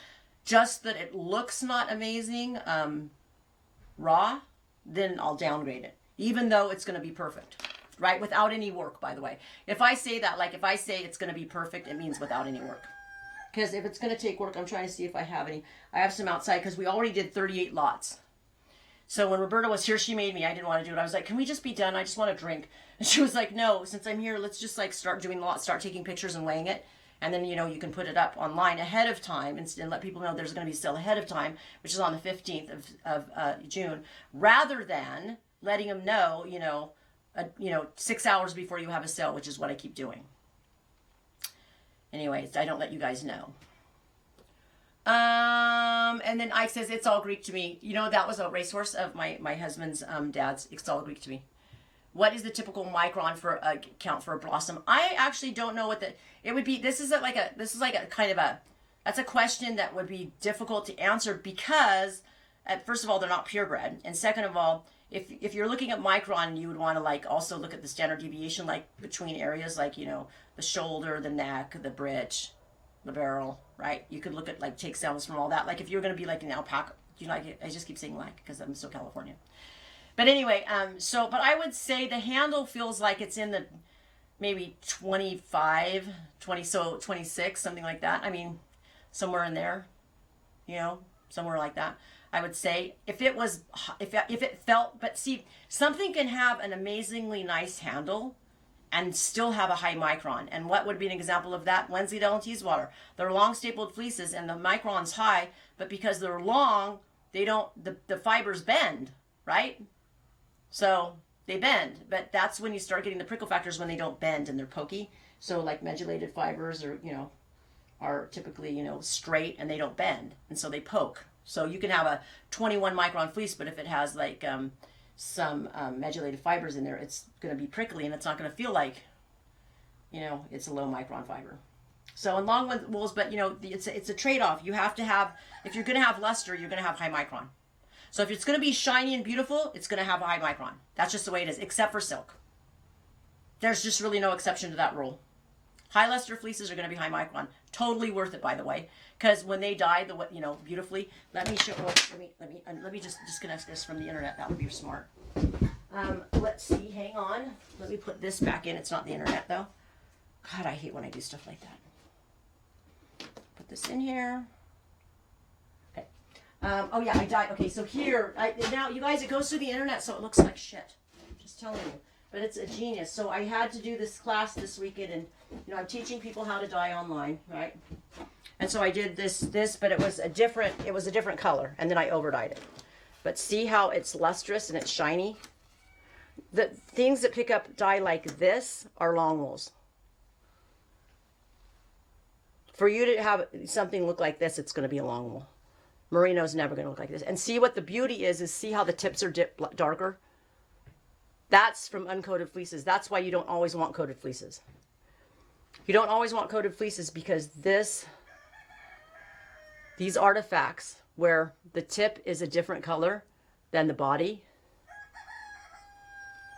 Just that it looks not amazing, raw, then I'll downgrade it, even though it's going to be perfect, right? Without any work, by the way. If I say that, like if I say it's going to be perfect, it means without any work. Because if it's going to take work, I'm trying to see if I have any. I have some outside because we already did 38 lots. So when Roberta was here, she made me. I didn't want to do it. I was like, can we just be done? I just want to drink. And she was like, no, since I'm here, let's just like start doing lots, start taking pictures and weighing it. And then, you know, you can put it up online ahead of time and let people know there's going to be sale ahead of time, which is on the 15th of June, rather than letting them know, you know, 6 hours before you have a sale, which is what I keep doing. Anyways, I don't let you guys know. And then Ike says, it's all Greek to me. You know, that was a racehorse of my husband's dad's. It's all Greek to me. What is the typical micron for a count for a blossom? I actually don't know what it would be. This is like a kind of that's a question that would be difficult to answer because first of all, they're not purebred. And second of all, if you're looking at micron, you would want to like also look at the standard deviation, like between areas like, you know, the shoulder, the neck, the bridge, the barrel, right? You could look at like take samples from all that. Like if you're going to be like an alpaca, you know, I just keep saying like, because I'm so California. But anyway, but I would say the handle feels like it's in the maybe 25, 20, so 26, something like that. I mean, somewhere in there, you know, somewhere like that. I would say if it felt, but see, something can have an amazingly nice handle and still have a high micron. And what would be an example of that? Wensleydale and Teeswater. They're long stapled fleeces and the micron's high, but because they're long, they don't, the fibers bend, right? So they bend, but that's when you start getting the prickle factors when they don't bend and they're pokey. So like modulated fibers are typically, you know, straight and they don't bend. And so they poke. So you can have a 21 micron fleece, but if it has like some modulated fibers in there, it's going to be prickly and it's not going to feel like, you know, it's a low micron fiber. So in long wools, but you know, it's a trade-off. You have to have, if you're going to have luster, you're going to have high micron. So if it's going to be shiny and beautiful, it's going to have a high micron. That's just the way it is, except for silk. There's just really no exception to that rule. High luster fleeces are going to be high micron. Totally worth it, by the way, because when they dye beautifully. Let me show. Let me just disconnect this from the internet. That would be smart. Let's see. Hang on. Let me put this back in. It's not the internet though. God, I hate when I do stuff like that. Put this in here. Okay. Oh yeah, I dyed. Okay, so here now, you guys, it goes through the internet, so it looks like shit. I'm just telling you. But it's a genius. So I had to do this class this weekend, and you know, I'm teaching people how to dye online, right? And so I did this, but it was a different color, and then I overdyed it. But see how it's lustrous and it's shiny? The things that pick up dye like this are long wools. For you to have something look like this, it's going to be a long wool. Merino's never going to look like this. And see what the beauty is see how the tips are darker? That's from uncoated fleeces. That's why you don't always want coated fleeces. You don't always want coated fleeces because these artifacts where the tip is a different color than the body,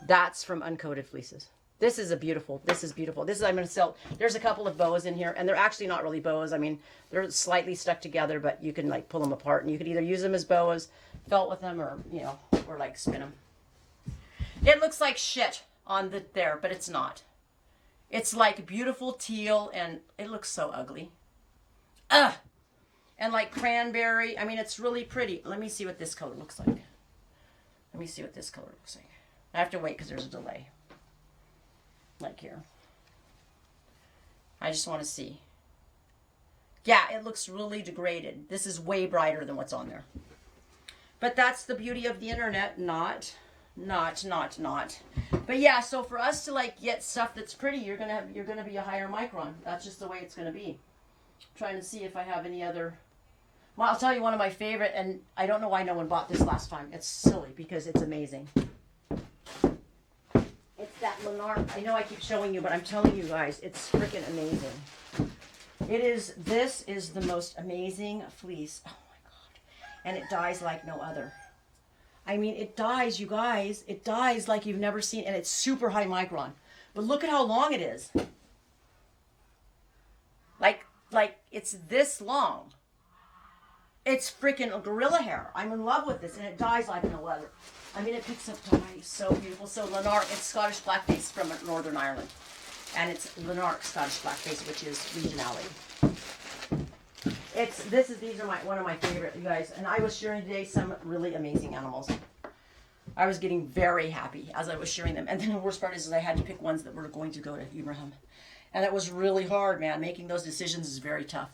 that's from uncoated fleeces. This is beautiful. I'm going to sell. There's a couple of bows in here, and they're actually not really bows. I mean, they're slightly stuck together, but you can like pull them apart, and you could either use them as bows, felt with them, or or like spin them. It looks like shit on there, but it's not. It's like beautiful teal, and it looks so ugly. Ugh! And like cranberry. I mean, it's really pretty. Let me see what this color looks like. I have to wait because there's a delay. Like here. I just want to see. Yeah, it looks really degraded. This is way brighter than what's on there. But that's the beauty of the internet, not. But yeah, so for us to like get stuff that's pretty, you're gonna be a higher micron. That's just the way it's gonna be. I'm trying to see if I have any other. Well, I'll tell you one of my favorite, and I don't know why no one bought this last time. It's silly because it's amazing. It's that Lennar. I know I keep showing you, but I'm telling you guys, it's freaking amazing. This is the most amazing fleece. Oh my God. And it dyes like no other. I mean, it dyes, you guys. It dyes like you've never seen, and it's super high micron. But look at how long it is. Like it's this long. It's freaking gorilla hair. I'm in love with this, and it dyes like no other. I mean, it picks up dye. So beautiful. So Lennar, it's Scottish blackface from Northern Ireland. And it's Lennar Scottish blackface, which is regionality. These are one of my favorite, you guys. And I was sharing today some really amazing animals. I was getting very happy as I was sharing them. And then the worst part is I had to pick ones that were going to go to Ibrahim. And it was really hard, man. Making those decisions is very tough.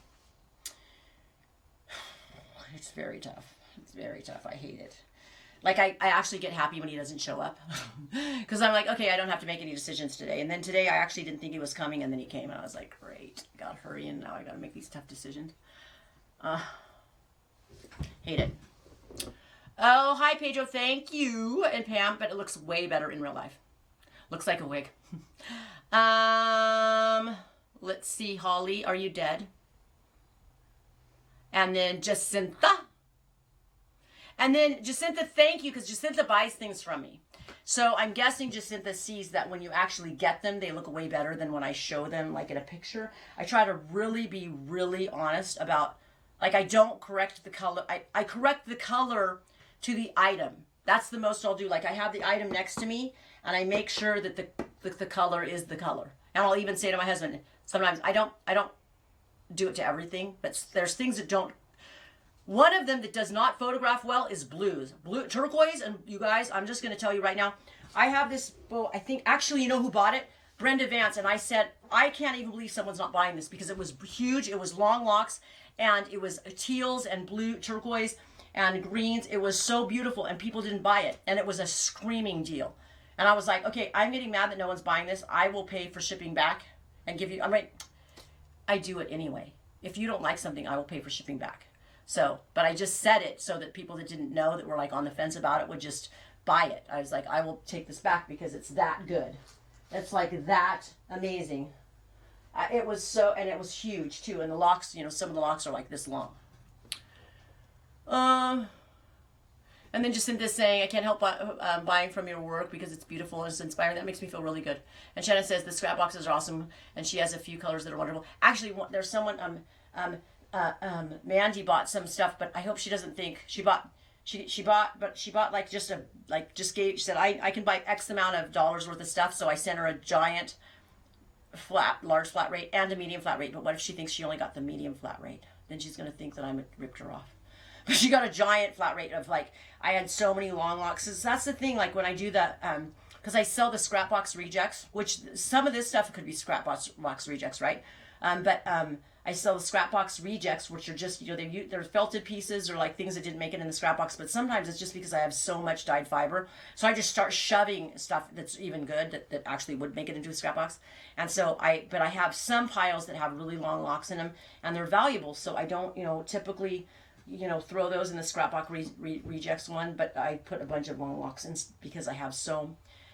It's very tough. It's very tough. I hate it. Like, I actually get happy when he doesn't show up. Because I'm like, okay, I don't have to make any decisions today. And then today I actually didn't think he was coming, and then he came, and I was like, great. Gotta hurry, and now I gotta make these tough decisions. Hate it. Oh, hi, Pedro. Thank you. And Pam, but it looks way better in real life. Looks like a wig. Let's see, Holly, are you dead? And then Jacinta. And then Jacinta, thank you, because Jacinta buys things from me. So I'm guessing Jacinta sees that when you actually get them, they look way better than when I show them, like in a picture. I try to really be really honest about, like, I don't correct the color. I correct the color to the item. That's the most I'll do. Like, I have the item next to me, and I make sure that the color is the color. And I'll even say to my husband, sometimes I don't do it to everything, but there's things that don't. One of them that does not photograph well is blues. Blue, turquoise, and you guys, I'm just going to tell you right now, I have this bow, I think, actually, you know who bought it? Brenda Vance, and I said, I can't even believe someone's not buying this because it was huge, it was long locks, and it was teals and blue, turquoise, and greens. It was so beautiful, and people didn't buy it, and it was a screaming deal. And I was like, okay, I'm getting mad that no one's buying this. I will pay for shipping back and give you, I do it anyway. If you don't like something, I will pay for shipping back. So, but I just said it so that people that didn't know, that were like on the fence about it, would just buy it. I was like, I will take this back because it's that good. It's like that amazing. It was so, and it was huge too. And the locks, you know, some of the locks are like this long. And then Jacinta saying, I can't help buying from your work because it's beautiful and it's inspiring. That makes me feel really good. And Shannon says the scrap boxes are awesome, and she has a few colors that are wonderful. Actually, there's someone, Mandy bought some stuff, but I hope she doesn't think she bought like she said, I can buy X amount of dollars worth of stuff. So I sent her a giant large flat rate and a medium flat rate. But what if she thinks she only got the medium flat rate? Then she's going to think that I ripped her off. But she got a giant flat rate of, like, I had so many long locks. That's the thing, like when I do that, because I sell the scrap box rejects, which some of this stuff could be scrap box rejects, right? But I sell the scrap box rejects, which are just, you know, they're felted pieces or like things that didn't make it in the scrap box. But sometimes it's just because I have so much dyed fiber. So I just start shoving stuff that's even good that actually would make it into a scrap box. And so but I have some piles that have really long locks in them, and they're valuable. So I don't, you know, typically, you know, throw those in the scrap box rejects one, but I put a bunch of long locks in because I have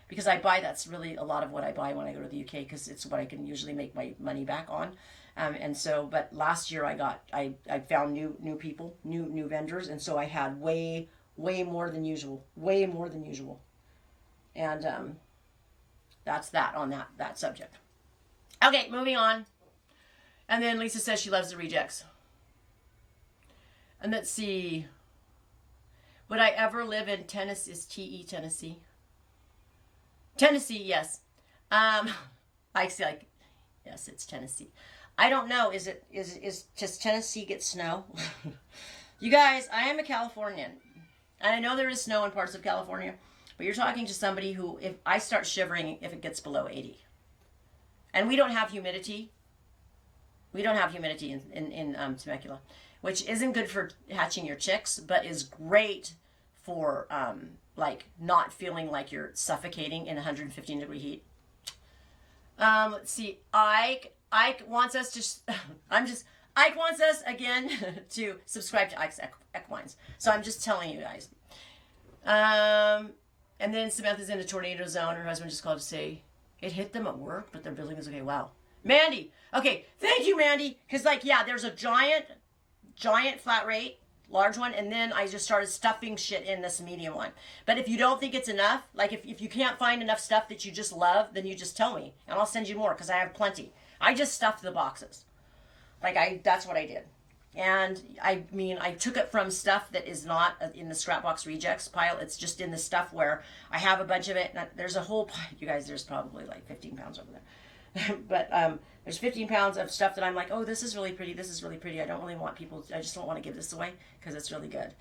because I buy, that's really a lot of what I buy when I go to the UK, because it's what I can usually make my money back on. And so, but last year I found new people, new vendors, and so I had way more than usual, and that's that on that subject. Okay, moving on. And then Lisa says she loves the rejects. And let's see. Would I ever live in Tennessee? Is T-E Tennessee? Tennessee, yes. I see, like, yes, it's Tennessee. I don't know. Does Tennessee get snow? You guys, I am a Californian. And I know there is snow in parts of California. But you're talking to somebody who, if I start shivering if it gets below 80. And we don't have humidity. We don't have humidity in Temecula, which isn't good for hatching your chicks, but is great for like not feeling like you're suffocating in 115 degree heat. Let's see. Ike wants us to. Ike wants us again to subscribe to Ike's Equines. So I'm just telling you guys. And then Samantha's in a tornado zone. Her husband just called to say it hit them at work, but their building is okay. Wow. Mandy. Okay. Thank you, Mandy. Because, like, yeah, there's a giant flat rate, large one. And then I just started stuffing shit in this medium one. But if you don't think it's enough, like if you can't find enough stuff that you just love, then you just tell me. And I'll send you more because I have plenty. I just stuffed the boxes. That's what I did. And I mean, I took it from stuff that is not in the Scrapbox rejects pile. It's just in the stuff where I have a bunch of it. And there's a whole pile. You guys, there's probably like 15 pounds over there. But there's 15 pounds of stuff that I'm like, oh, this is really pretty. This is really pretty. I don't really want people, I just don't want to give this away because it's really good.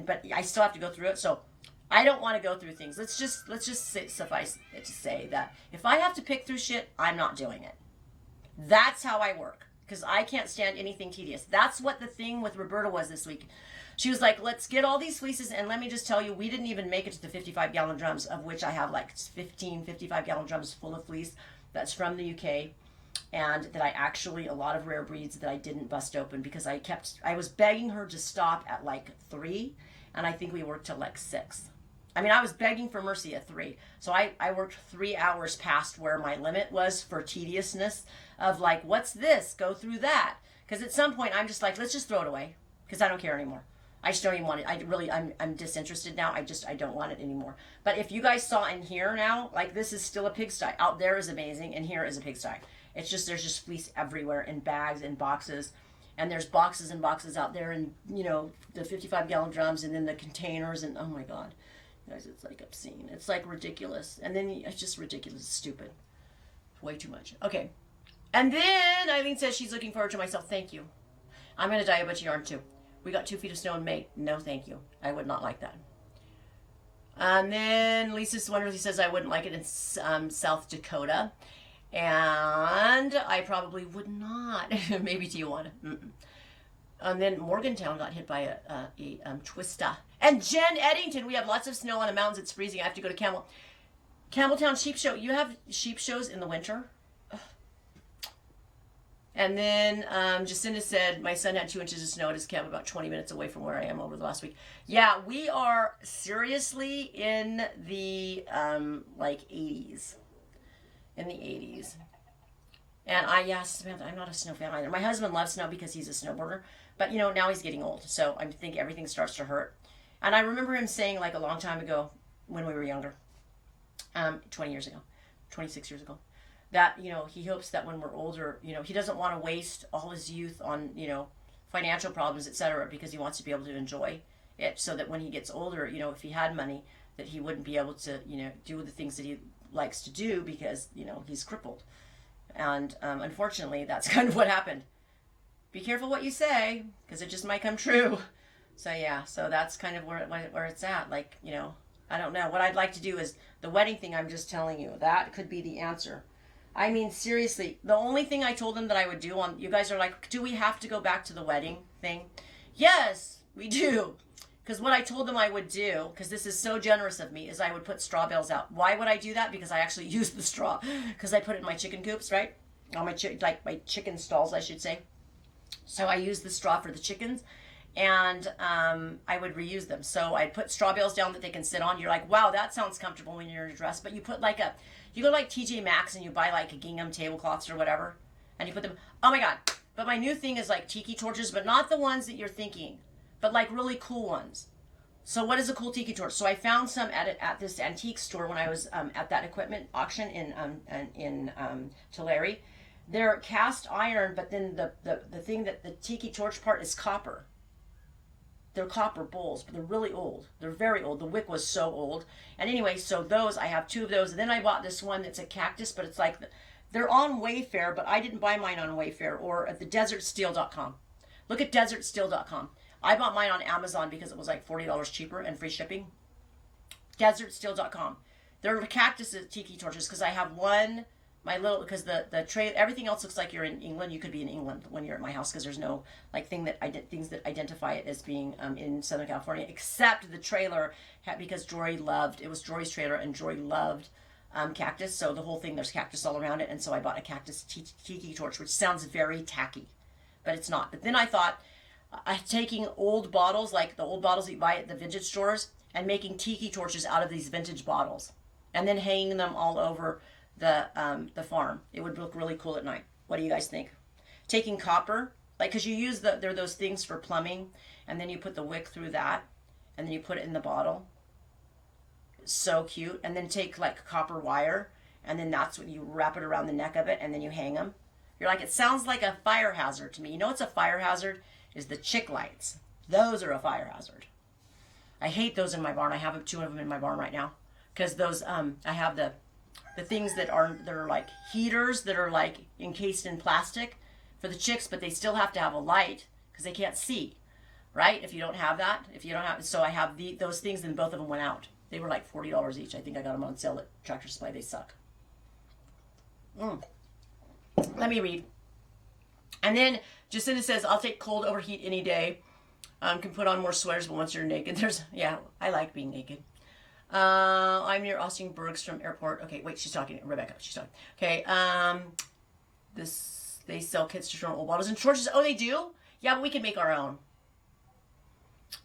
But I still have to go through it. So I don't want to go through things. Let's just suffice it to say that if I have to pick through shit, I'm not doing it. That's how I work. Because I can't stand anything tedious. That's what the thing with Roberta was this week. She was like, let's get all these fleeces. And let me just tell you, we didn't even make it to the 55-gallon drums, of which I have like 15 55-gallon drums full of fleece. That's from the UK. And that I actually, a lot of rare breeds that I didn't bust open because I was begging her to stop at like 3. And I think we worked till like 6. I mean, I was begging for mercy at 3. So I worked 3 hours past where my limit was for tediousness of like, what's this? Go through that. Because at some point, I'm just like, let's just throw it away. Because I don't care anymore. I just don't even want it. I'm disinterested now. I don't want it anymore. But if you guys saw in here now, like this is still a pigsty. Out there is amazing, and here is a pigsty. It's just, there's just fleece everywhere in bags and boxes. And there's boxes and boxes out there, and, you know, the 55-gallon drums, and then the containers, and oh my God. Guys, it's like obscene. It's like ridiculous. And then it's just ridiculous. It's stupid. Way too much. Okay. And then Eileen says she's looking forward to myself. Thank you. I'm going to dye a bunch of yarn too. We got 2 feet of snow in May. No, thank you. I would not like that. And then Lisa Swinnerly says I wouldn't like it in South Dakota. And I probably would not. Maybe Tijuana. And then Morgantown got hit by a twista. And Jen Eddington, we have lots of snow on the mountains. It's freezing. I have to go to Campbelltown Sheep Show. You have sheep shows in the winter? Ugh. And then Jacinda said, my son had 2 inches of snow at his camp about 20 minutes away from where I am over the last week. Yeah, we are seriously in the like 80s. In the 80s. And Samantha, I'm not a snow fan either. My husband loves snow because he's a snowboarder. But, you know, now he's getting old. So I think everything starts to hurt. And I remember him saying, like, a long time ago when we were younger, 20 years ago, 26 years ago, that, you know, he hopes that when we're older, you know, he doesn't want to waste all his youth on, you know, financial problems, etc., because he wants to be able to enjoy it so that when he gets older, you know, if he had money, that he wouldn't be able to, you know, do the things that he likes to do because, you know, he's crippled. And unfortunately, that's kind of what happened. Be careful what you say, because it just might come true. So yeah, so that's kind of where it's at. Like, you know, I don't know. What I'd like to do is the wedding thing. I'm just telling you, that could be the answer. I mean, seriously, the only thing I told them that I would do on, you guys are like, do we have to go back to the wedding thing? Yes, we do. Because what I told them I would do, because this is so generous of me, is I would put straw bales out. Why would I do that? Because I actually use the straw. Because I put it in my chicken coops, right? On my my chicken stalls, I should say. So I use the straw for the chickens, and I would reuse them. So I'd put straw bales down that they can sit on. You're like, wow, that sounds comfortable when you're in a dress. But you put like you go to like TJ Maxx and you buy like a gingham tablecloths or whatever, and you put them, oh my God. But my new thing is like tiki torches, but not the ones that you're thinking, but like really cool ones. So what is a cool tiki torch? So I found some at this antique store when I was at that equipment auction in Tulare. They're cast iron, but then the thing that the tiki torch part is copper. They're copper bowls, but they're really old. They're very old. The wick was so old. And anyway, so those, I have 2 of those. And then I bought this one that's a cactus, but it's like, they're on Wayfair, but I didn't buy mine on Wayfair or at the desertsteel.com. Look at desertsteel.com. I bought mine on Amazon because it was like $40 cheaper and free shipping. Desertsteel.com. They're cactus tiki torches because I have one, because the tray, everything else looks like you're in England. You could be in England when you're at my house because there's no like things that identify it as being in Southern California, except the trailer, because Jory loved, it was Jory's trailer and Jory loved cactus. So the whole thing, there's cactus all around it. And so I bought a cactus tiki torch, which sounds very tacky. but it's not. But then I thought, taking old bottles, like the old bottles that you buy at the vintage stores, and making tiki torches out of these vintage bottles, and then hanging them all over the farm. It would look really cool at night. What do you guys think? Taking copper, like, because you use there are those things for plumbing, and then you put the wick through that, and then you put it in the bottle. So cute. And then take like copper wire, and then that's what you wrap it around the neck of it, and then you hang them. You're like, it sounds like a fire hazard to me. You know what's a fire hazard? Is the chick lights. Those are a fire hazard. I hate those in my barn. I have 2 of them in my barn right now, because those I have the things that are like heaters that are like encased in plastic for the chicks, but they still have to have a light because they can't see, right? If you don't have that, so I have those things, and both of them went out. They were like $40 each. I think I got them on sale at Tractor Supply. They suck. Let me read. And then Jacinta says, I'll take cold over heat any day. Can put on more sweaters, but once you're naked, yeah, I like being naked. I'm near Austin Bergs from airport. Okay, wait, she's talking. Rebecca, she's talking. Okay, they sell kits to store old bottles and torches. Oh, they do? Yeah, but we can make our own.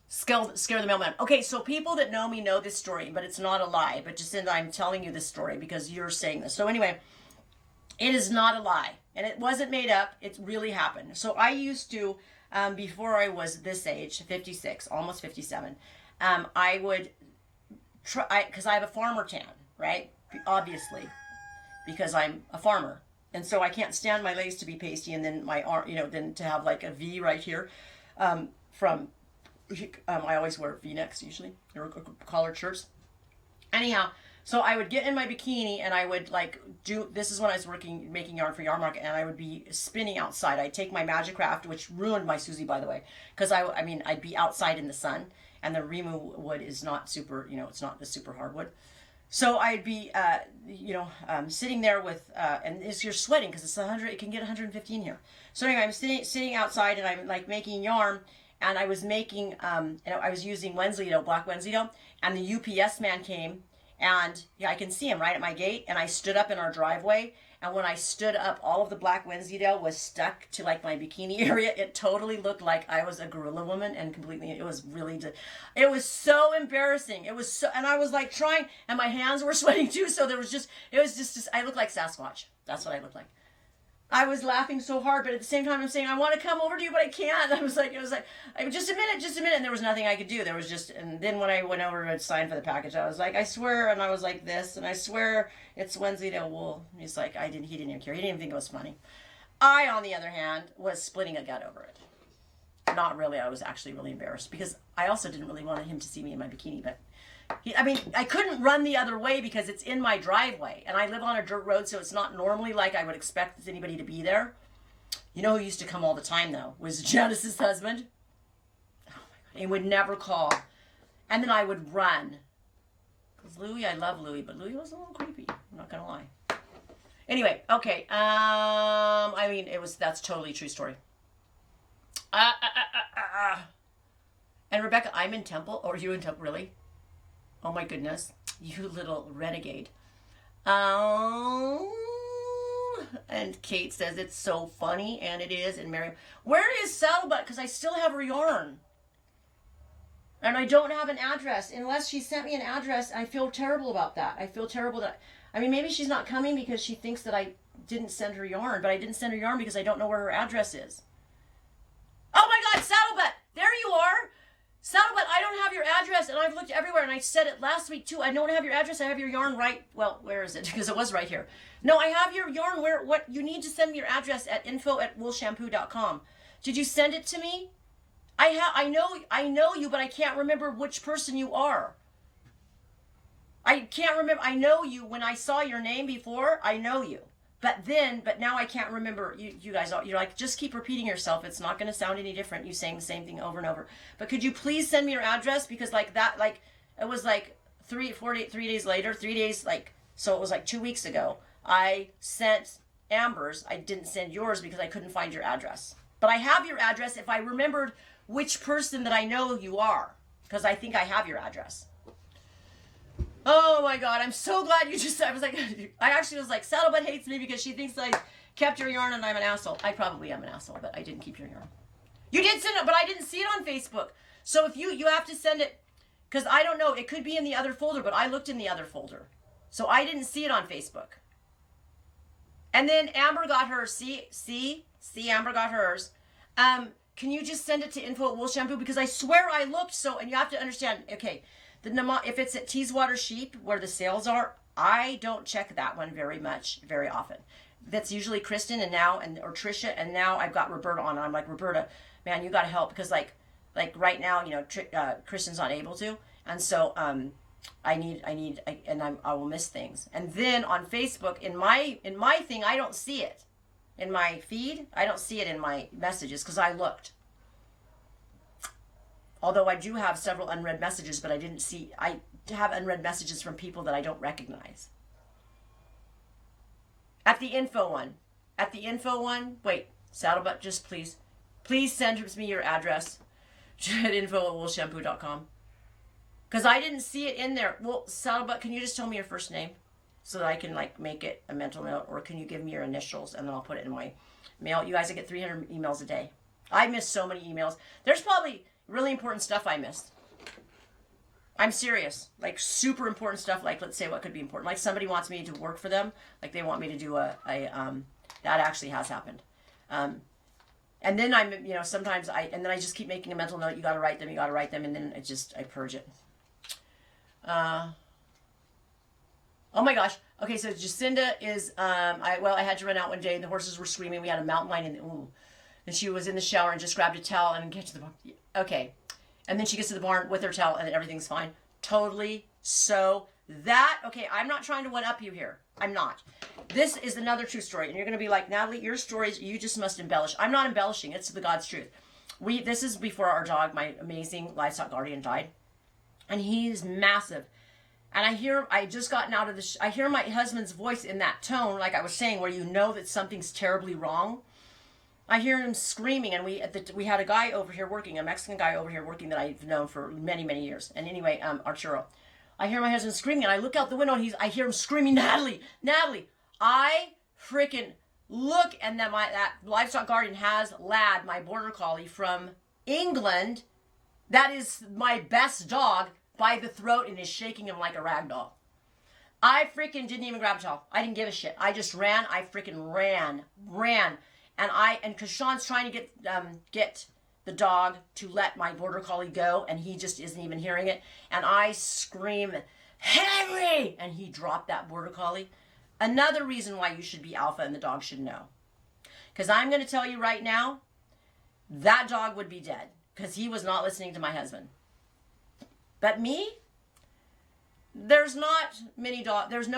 Scare the mailman. Okay, so people that know me know this story, but it's not a lie. But Jacinta, I'm telling you this story because you're saying this. So anyway, it is not a lie. And it wasn't made up. It really happened. So I used to, before I was this age, 56, almost 57, I would try, because I have a farmer tan, right? Obviously, because I'm a farmer. And so I can't stand my legs to be pasty, and then my arm, then to have like a V right here. I always wear V-necks usually, or collared shirts. Anyhow, so I would get in my bikini, and I would this is when I was making yarn for Yarn Market, and I would be spinning outside. I'd take my Magic Craft, which ruined my Susie, by the way, because I'd be outside in the sun, and the Rimu wood is not super, it's not the super hardwood. So I'd be, sitting there with, and you're sweating because it's 100, it can get 115 here. So anyway, I'm sitting outside, and I'm like making yarn, and I was making, I was using Wensleydale, black Wensleydale, and the UPS man came, and I can see him right at my gate, and I stood up in our driveway, and when I stood up, all of the black Wensleydale was stuck to like my bikini area. It totally looked like I was a gorilla woman, and completely, it was so embarrassing. It was so, and I was like trying, and my hands were sweating too, so it was just, I looked like Sasquatch. That's what I looked like. I was laughing so hard, but at the same time, I'm saying, I want to come over to you, but I can't. It was like, just a minute, and there was nothing I could do. There was just, and then when I went over to sign for the package, I was like, I swear, and I was like this, and I swear it's Wensleydale wool. He's like, he didn't even care. He didn't even think it was funny. I, on the other hand, was splitting a gut over it. Not really. I was actually really embarrassed, because I also didn't really want him to see me in my bikini, but I couldn't run the other way because it's in my driveway, and I live on a dirt road, so it's not normally like I would expect anybody to be there. You know who used to come all the time, though, was Janice's husband. Oh my God. He would never call. And then I would run. Because Louie, I love Louie, but Louie was a little creepy. I'm not going to lie. Anyway, okay. That's totally a true story. And Rebecca, I'm in Temple. Or are you in Temple, really? Oh my goodness, you little renegade. And Kate says it's so funny, and it is. And Miriam, where is Saddlebutt? Because I still have her yarn. And I don't have an address. Unless she sent me an address, I feel terrible about that. I feel terrible that, maybe she's not coming because she thinks that I didn't send her yarn, but I didn't send her yarn because I don't know where her address is. Oh my God, Saddlebutt, there you are. Saddlebutt, I don't have your address, and I've looked everywhere, and I said it last week too. I don't have your address. I have your yarn right. Well, where is it? Because it was right here. No, I have your yarn. What? You need to send me your address at info@woolshampoo.com. Did you send it to me? I know you, but I can't remember which person you are. I can't remember. I know you when I saw your name before. I know you. But now I can't remember. You guys, you're like, just keep repeating yourself. It's not going to sound any different. You saying the same thing over and over. But could you please send me your address? Because it was like 3 days later, 3 days, so it was like 2 weeks ago. I sent Amber's. I didn't send yours because I couldn't find your address. But I have your address if I remembered which person that I know you are. Because I think I have your address. Oh my God, I'm so glad I actually was like, Saddlebutt hates me because she thinks kept your yarn and I'm an asshole. I probably am an asshole, but I didn't keep your yarn. You did send it, but I didn't see it on Facebook. So if you have to send it, because I don't know, it could be in the other folder, but I looked in the other folder. So I didn't see it on Facebook. And then Amber got hers. See, Amber got hers. Can you just send it to info@wool shampoo? Because I swear I looked and you have to understand, okay, if it's at Teeswater Sheep where the sales are, I don't check that one very often. That's usually Kristen or Trisha, and now I've got Roberta on, and I'm like, Roberta, man, you got to help, because like right now, Kristen's not able to, and so I will miss things. And then on Facebook, in my thing, I don't see it. In my feed, I don't see it in my messages because I looked. Although I do have several unread messages, but I have unread messages from people that I don't recognize. At the info one, wait, Saddlebutt, just please send me your address at info@woolshampoo.com. Because I didn't see it in there. Well, Saddlebutt, can you just tell me your first name so that I can make it a mental note, or can you give me your initials and then I'll put it in my mail? You guys, I get 300 emails a day. I miss so many emails. There's probably really important stuff I missed. I'm serious. Like super important stuff. Like, let's say what could be important. Like somebody wants me to work for them. Like they want me to do that actually has happened. And then sometimes I just keep making a mental note. You got to write them. And then I purge it. Oh my gosh. Okay. So Jacinda is, I had to run out one day and the horses were screaming. We had a mountain lion and she was in the shower and just grabbed a towel and get to the, okay. And then she gets to the barn with her towel and everything's fine. Totally. Okay, I'm not trying to one-up you here. I'm not. This is another true story. And you're going to be like, Natalie, your stories, you just must embellish. I'm not embellishing. It's the God's truth. This is before our dog, my amazing livestock guardian, died. And he's massive. And I hear my husband's voice in that tone, like I was saying, where you know that something's terribly wrong. I hear him screaming, and we had a guy over here working, a Mexican guy over here working that I've known for many, many years. And anyway, Arturo. I hear my husband screaming, and I look out the window, and I hear him screaming, Natalie. I freaking look, and that livestock guardian has Lad, my border collie from England. That is my best dog, by the throat, and is shaking him like a rag doll. I freaking didn't even grab a towel. I didn't give a shit. I just ran. I freaking ran. And because Sean's trying to get the dog to let my border collie go, and he just isn't even hearing it. And I scream, Henry! And he dropped that border collie. Another reason why you should be alpha and the dog should know. Because I'm going to tell you right now, that dog would be dead. Because he was not listening to my husband. But me? There's no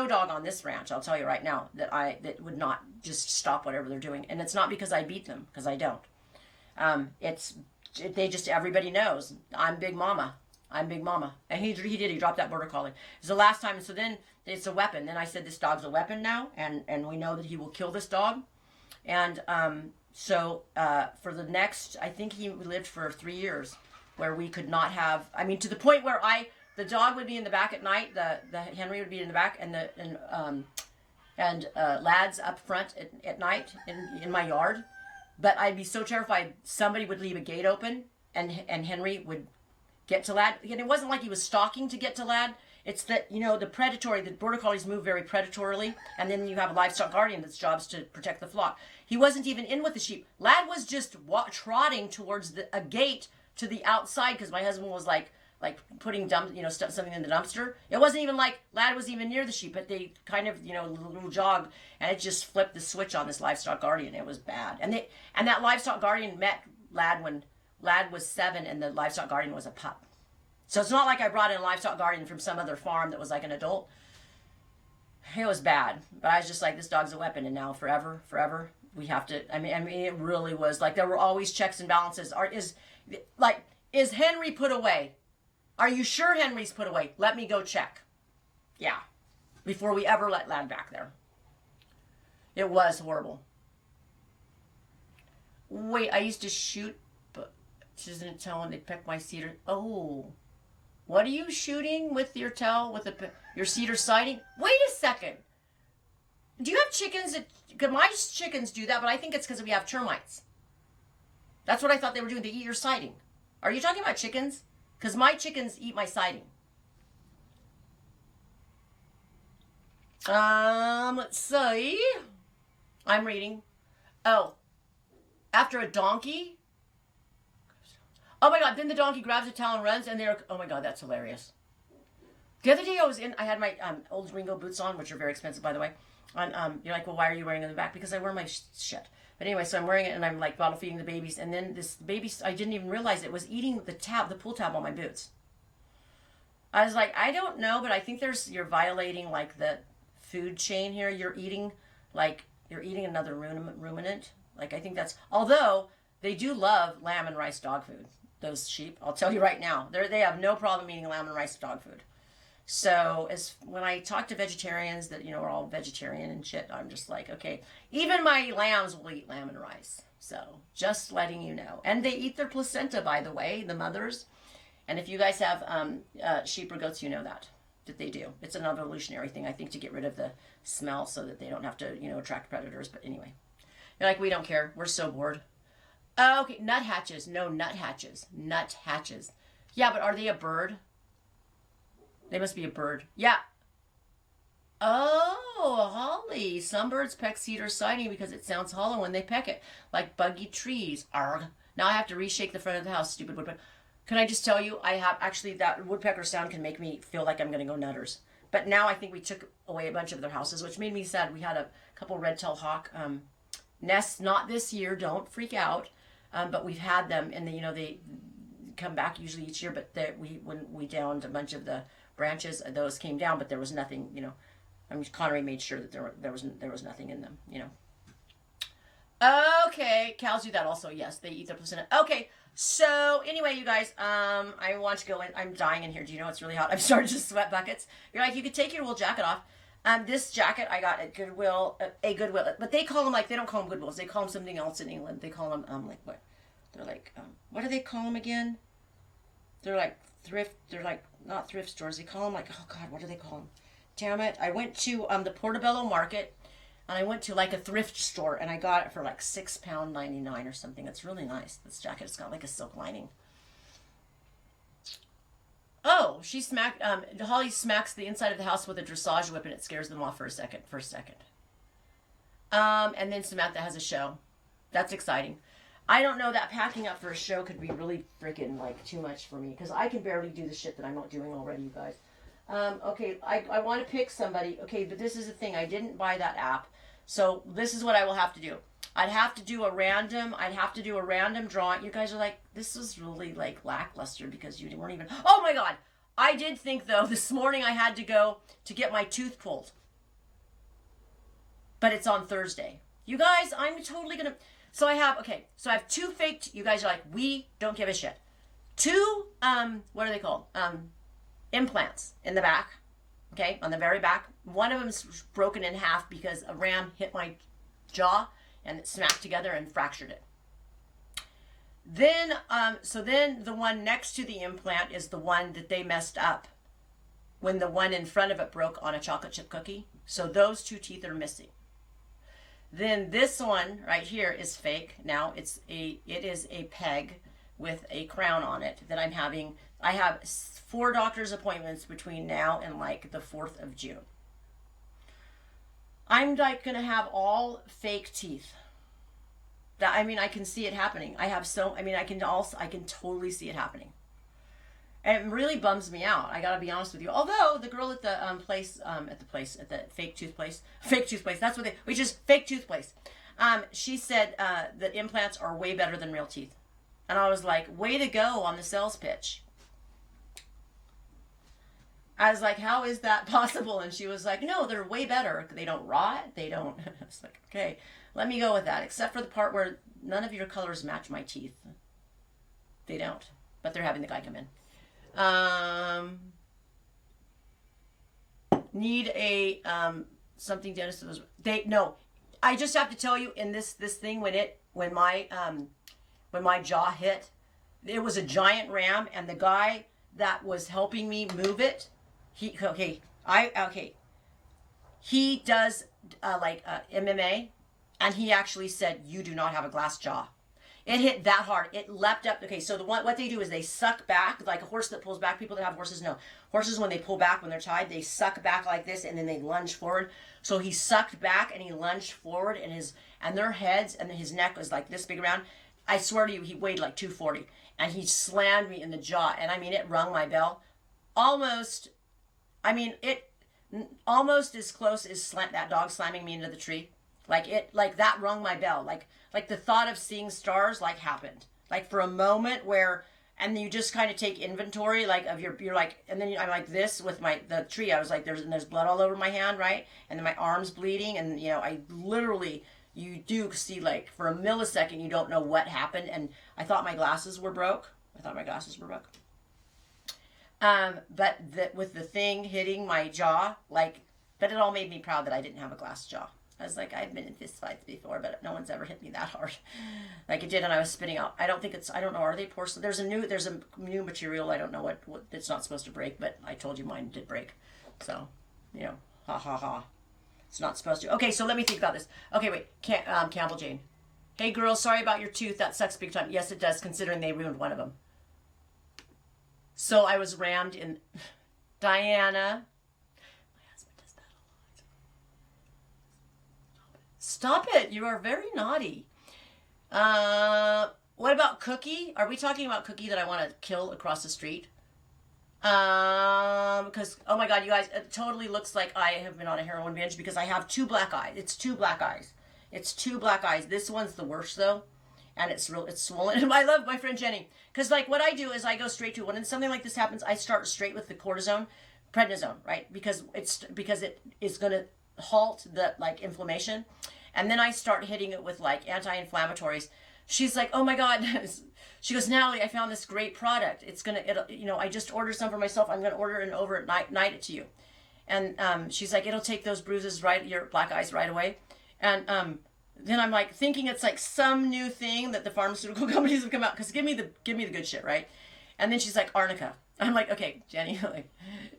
dog on this ranch, I'll tell you right now, that would not just stop whatever they're doing. And it's not because I beat them, because I don't. Everybody knows, I'm Big Mama. And he dropped that border collie. It was the last time, so then it's a weapon. Then I said, this dog's a weapon now, and we know that he will kill this dog. And for the next, I think he lived for 3 years, where we could not have, to the point where the dog would be in the back at night. The Henry would be in the back, and Lad's up front at night in my yard. But I'd be so terrified somebody would leave a gate open, and Henry would get to Lad. And it wasn't like he was stalking to get to Lad. It's that the border collies move very predatorily, and then you have a livestock guardian that's job is to protect the flock. He wasn't even in with the sheep. Lad was just trotting towards a gate to the outside, because my husband was like putting something in the dumpster. It wasn't even like Lad was even near the sheep, but they kind of, little jog, and it just flipped the switch on this livestock guardian. It was bad. And that livestock guardian met Lad when Lad was 7 and the livestock guardian was a pup. So it's not like I brought in a livestock guardian from some other farm that was like an adult. It was bad. But I was just like, this dog's a weapon, and now forever, we have to, it really was like, there were always checks and balances. Is Henry put away? Are you sure Henry's put away? Let me go check. Yeah. Before we ever let Lad back there. It was horrible. Wait, I used to shoot, but isn't it telling they peck my cedar? Oh. What are you shooting with your tail, with your cedar siding? Wait a second. Do you have chickens that, 'cause my chickens do that, but I think it's because we have termites. That's what I thought they were doing. They eat your siding. Are you talking about chickens? Because my chickens eat my siding. Let's see. I'm reading. Oh, after a donkey. Oh my God, then the donkey grabs a towel and runs, and they're, oh my God, that's hilarious. The other day I had my old Ringo boots on, which are very expensive, by the way. And you're like, well, why are you wearing them in the back? Because I wear my shit. But anyway, so I'm wearing it, and I'm like bottle feeding the babies, and then this baby, I didn't even realize it was eating the pull tab on my boots. I was like, I don't know, but I think you're violating like the food chain here. You're eating another ruminant. Like, I think that's, although they do love lamb and rice dog food, those sheep. I'll tell you right now, they have no problem eating lamb and rice dog food. So when I talk to vegetarians that, are all vegetarian and shit, I'm just like, okay, even my lambs will eat lamb and rice. So just letting you know. And they eat their placenta, by the way, the mothers. And if you guys have sheep or goats, you know that they do. It's an evolutionary thing, I think, to get rid of the smell so that they don't have to, attract predators. But anyway, you're like, we don't care. We're so bored. Okay, nuthatches. No, nuthatches. Nuthatches. Yeah, but are they a bird? They must be a bird. Yeah. Oh, holly. Some birds peck cedar siding because it sounds hollow when they peck it, like buggy trees. Arg. Now I have to reshake the front of the house, stupid woodpecker. Can I just tell you, I have, actually, that woodpecker sound can make me feel like I'm going to go nutters. But now I think we took away a bunch of their houses, which made me sad. We had a couple red-tailed hawk nests, not this year, don't freak out. But we've had them, and they come back usually each year, but when we downed a bunch of the branches, those came down, but there was nothing, Connery made sure that there was nothing in them, Okay, cows do that also, yes, they eat their placenta. Okay, so anyway, you guys, I want to go in. I'm dying in here. Do you know it's really hot? I'm starting to sweat buckets. You're like, you could take your wool jacket off. This jacket I got at Goodwill, but they call them, like, they don't call them Goodwills. They call them something else in England. They call them, like, what? They're like, what do they call them again? They're like thrift, they're like, not thrift stores. They call them like, oh God, what do they call them? Damn it. I went to the Portobello Market, and I went to like a thrift store, and I got it for like £6.99 or something. It's really nice, this jacket. It's got like a silk lining. Oh, Holly smacks the inside of the house with a dressage whip, and it scares them off for a second. And then Samantha has a show. That's exciting. I don't know, that packing up for a show could be really freaking like too much for me, because I can barely do the shit that I'm not doing already, you guys. Okay, I want to pick somebody. Okay, but this is the thing. I didn't buy that app. So this is what I will have to do. I'd have to do a random drawing. You guys are like, this is really like lackluster because you weren't even, oh my God. I did think though, this morning I had to go to get my tooth pulled. But it's on Thursday. You guys, I'm totally going to, so I have two fake, you guys are like, we don't give a shit. Two, what are they called? Implants in the back. Okay, on the very back. One of them's broken in half because a ram hit my jaw and it smacked together and fractured it. Then, so then the one next to the implant is the one that they messed up when the one in front of it broke on a chocolate chip cookie. So those two teeth are missing. Then this one right here is fake. Now it is a peg with a crown on it that I'm having. I have 4 doctor's appointments between now and like the 4th of June. I'm like going to have all fake teeth. I can see it happening. I can totally see it happening. And it really bums me out. I got to be honest with you. Although the girl at the at the fake tooth place, that's what which is fake tooth place. She said that implants are way better than real teeth. And I was like, way to go on the sales pitch. I was like, how is that possible? And she was like, no, they're way better. They don't rot. They don't. I was like, okay, let me go with that. Except for the part where none of your colors match my teeth. They don't. But they're having the guy come in. Need a something dentist. No. I just have to tell you, in this thing, when my jaw hit, it was a giant ram, and the guy that was helping me move it, he does MMA, and he actually said, "You do not have a glass jaw." It hit that hard. It leapt up. Okay, so what they do is they suck back like a horse that pulls back. People that have horses know. Horses, when they pull back, when they're tied, they suck back like this, and then they lunge forward. So he sucked back and he lunged forward, and their heads and his neck was like this big around. I swear to you, he weighed like 240, and he slammed me in the jaw, and I mean, it rung my bell. Almost, I mean, it almost as close as that dog slamming me into the tree. Like that rung my bell. Like the thought of seeing stars like happened. Like for a moment where, and you just kind of take inventory like of you're like, and then I'm like this with the tree. I was like, there's blood all over my hand, right? And then my arm's bleeding, and I literally, you do see like for a millisecond, you don't know what happened, and I thought my glasses were broke. But with the thing hitting my jaw, but it all made me proud that I didn't have a glass jaw. I was like, I've been in fist fights before, but no one's ever hit me that hard. Like it did, and I was spitting out. I don't know, are they porcelain? There's a new material. I don't know what it's not supposed to break, but I told you mine did break. So, ha ha ha. It's not supposed to. Okay, so let me think about this. Okay, wait, Campbell Jane. Hey girl, sorry about your tooth. That sucks big time. Yes, it does, considering they ruined one of them. So I was rammed in Diana. Stop it. You are very naughty. What about Cookie? Are we talking about Cookie that I want to kill across the street? Because, oh my God, you guys, it totally looks like I have been on a heroin binge because I have 2 black eyes. It's 2 black eyes. This one's the worst though. And it's swollen. I love my friend Jenny. Because like what I do is I go straight to, when something like this happens, I start straight with the prednisone, right? Because it is going to halt the like inflammation, and then I start hitting it with like anti-inflammatories. She's like, oh my God. She goes, Natalie, I found this great product. I just ordered some for myself. I'm going to order it and night it to you. And she's like, it'll take those bruises your black eyes right away. And then I'm like thinking it's like some new thing that the pharmaceutical companies have come out, because give me the good shit, right? And then she's like, arnica. I'm like, okay, Jenny, like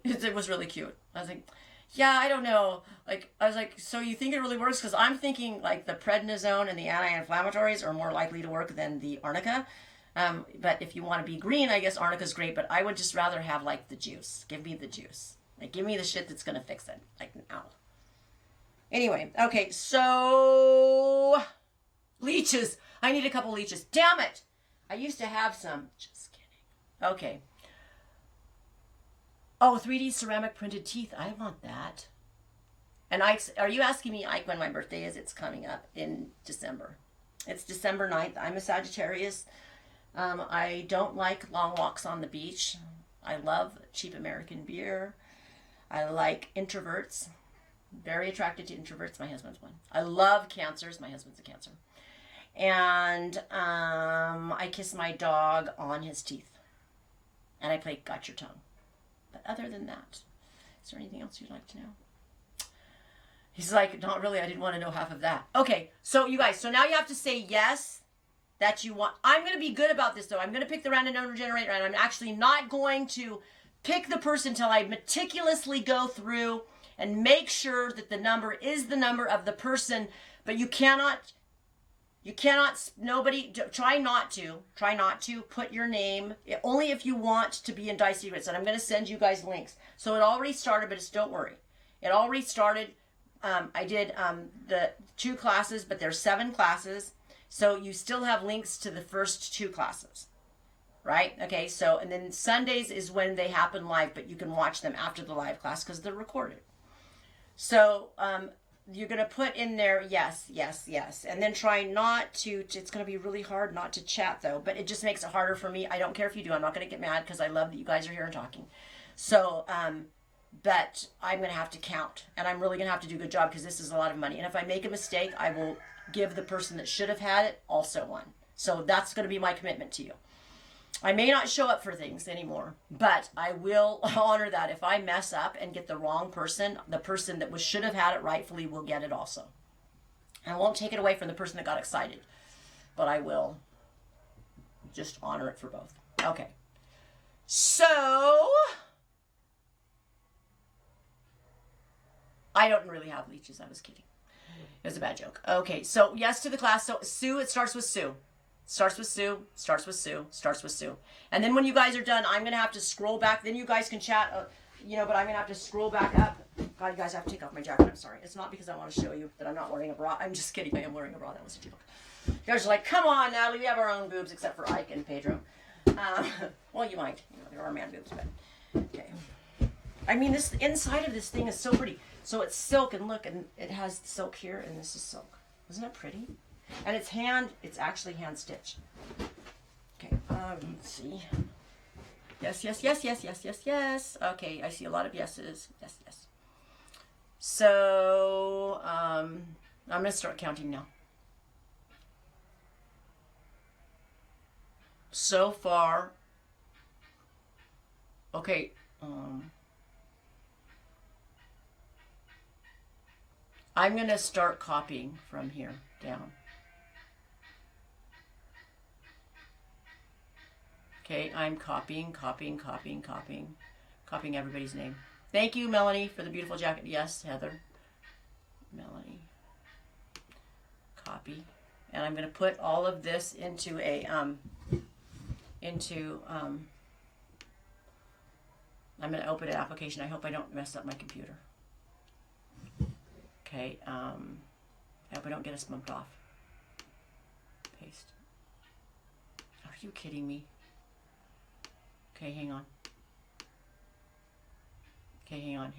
it was really cute. I was like, yeah, I don't know. Like, I was like, so you think it really works? Because I'm thinking like the prednisone and the anti-inflammatories are more likely to work than the arnica. But if you want to be green, I guess arnica's great. But I would just rather have like the juice. Give me the juice. Like, give me the shit that's gonna fix it. Like now. Anyway, okay, so leeches. I need a couple leeches. Damn it! I used to have some. Just kidding. Okay. Oh, 3D ceramic printed teeth. I want that. And are you asking me, Ike, when my birthday is? It's coming up in December. It's December 9th. I'm a Sagittarius. I don't like long walks on the beach. I love cheap American beer. I like introverts. Very attracted to introverts. My husband's one. I love cancers. My husband's a Cancer. And I kiss my dog on his teeth. And I play Got Your Tongue. But other than that, is there anything else you'd like to know? He's like, not really. I didn't want to know half of that. Okay, so you guys, so now you have to say yes that you want. I'm going to be good about this, though. I'm going to pick the random number generator, and I'm actually not going to pick the person until I meticulously go through and make sure that the number is the number of the person. But you cannot, try not to put your name, only if you want to be in Dice Secrets. And I'm going to send you guys links. So it already started, but don't worry. It already started. I did the 2 classes, but there's 7 classes. So you still have links to the first 2 classes, right? Okay, so, and then Sundays is when they happen live, but you can watch them after the live class because they're recorded. So, you're going to put in there, yes, yes, yes. And then try not to, it's going to be really hard not to chat though, but it just makes it harder for me. I don't care if you do. I'm not going to get mad because I love that you guys are here and talking. So, but I'm going to have to count, and I'm really going to have to do a good job because this is a lot of money. And if I make a mistake, I will give the person that should have had it also one. So that's going to be my commitment to you. I may not show up for things anymore, but I will honor that. If I mess up and get the wrong person, the person that should have had it rightfully will get it also. And I won't take it away from the person that got excited, but I will just honor it for both. Okay. So, I don't really have leeches. I was kidding. It was a bad joke. Okay, so yes to the class. So Sue, it starts with Sue. Starts with Sue, starts with Sue, starts with Sue. And then when you guys are done, I'm going to have to scroll back. Then you guys can chat, but I'm going to have to scroll back up. God, you guys have to take off my jacket. I'm sorry. It's not because I want to show you that I'm not wearing a bra. I'm just kidding. I am wearing a bra. That was a joke. You guys are like, come on, Natalie. We have our own boobs except for Ike and Pedro. Well, you might. There are man boobs, but okay. I mean, this inside of this thing is so pretty. So it's silk, and look, and it has silk here, and this is silk. Isn't it pretty? And it's actually hand stitched. Okay, let's see. Yes, yes, yes, yes, yes, yes, yes. Okay, I see a lot of yeses. Yes, yes. So, I'm going to start counting now. So far, okay, I'm going to start copying from here down. Okay, I'm copying everybody's name. Thank you, Melanie, for the beautiful jacket. Yes, Heather. Melanie. Copy. And I'm going to put all of this into a, I'm going to open an application. I hope I don't mess up my computer. Okay, I hope I don't get us bumped off. Paste. Are you kidding me? Okay, hang on. Okay, hang on.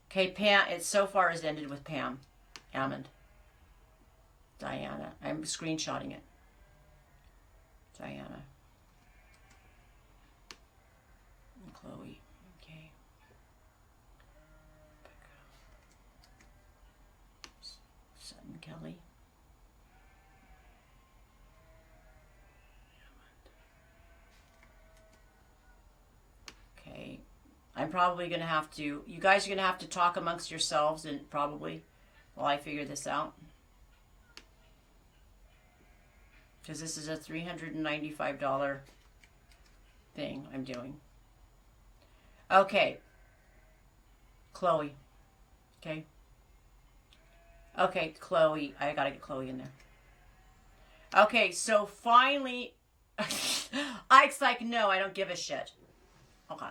Okay, Pam, it so far has ended with Pam. Hammond. Diana. I'm screenshotting it. Diana. And Chloe. Okay. Sutton Kelly. Okay. I'm probably going to have to, you guys are going to have to talk amongst yourselves and probably while I figure this out. Because this is a $395 thing I'm doing. Okay. Chloe. Okay. Okay, Chloe. I gotta get Chloe in there. Okay, so finally, Ike's like, no, I don't give a shit. Okay.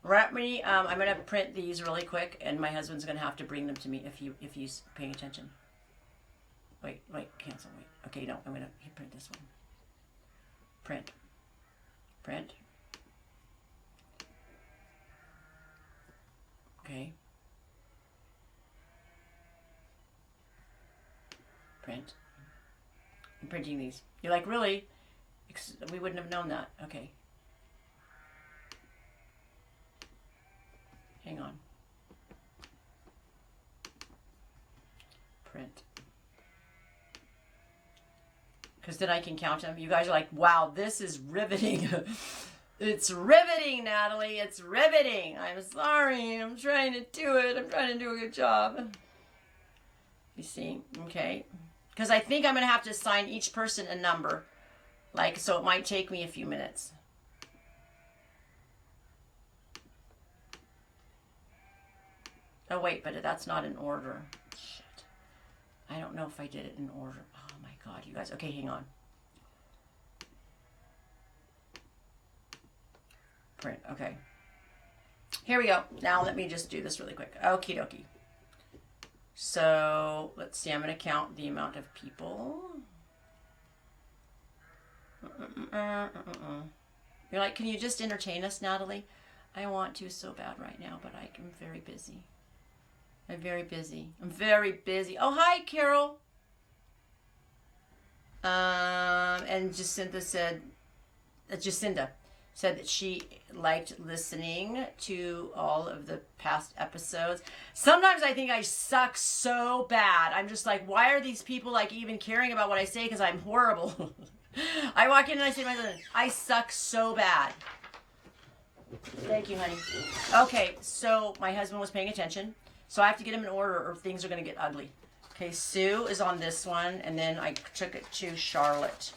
Let me, I'm gonna print these really quick, and my husband's gonna have to bring them to me if he's paying attention. Wait, cancel, wait. Okay, no, I'm gonna print this one. Print. Okay. Print. I'm printing these. You're like, really? We wouldn't have known that. Okay. Hang on. Print. Because then I can count them. You guys are like, wow, this is riveting. It's riveting, Natalie. It's riveting. I'm sorry. I'm trying to do it. I'm trying to do a good job. You see? Okay. Because I think I'm going to have to assign each person a number. Like, so it might take me a few minutes. Oh, wait, but that's not in order. Shit. I don't know if I did it in order. Oh, my God, you guys. Okay, hang on. Print. Okay. Here we go. Now let me just do this really quick. Okie dokie. So, let's see. I'm going to count the amount of people. You're like, can you just entertain us, Natalie? I want to so bad right now, but I'm very busy. I'm very busy. Oh, hi, Carol. And Jacinta said, Jacinda said that she liked listening to all of the past episodes. Sometimes I think I suck so bad. I'm just like, why are these people like even caring about what I say? Because I'm horrible. I walk in and I say to my husband, I suck so bad. Thank you, honey. Okay, so my husband was paying attention. So I have to get him in order or things are going to get ugly. Okay, Sue is on this one. And then I took it to Charlotte.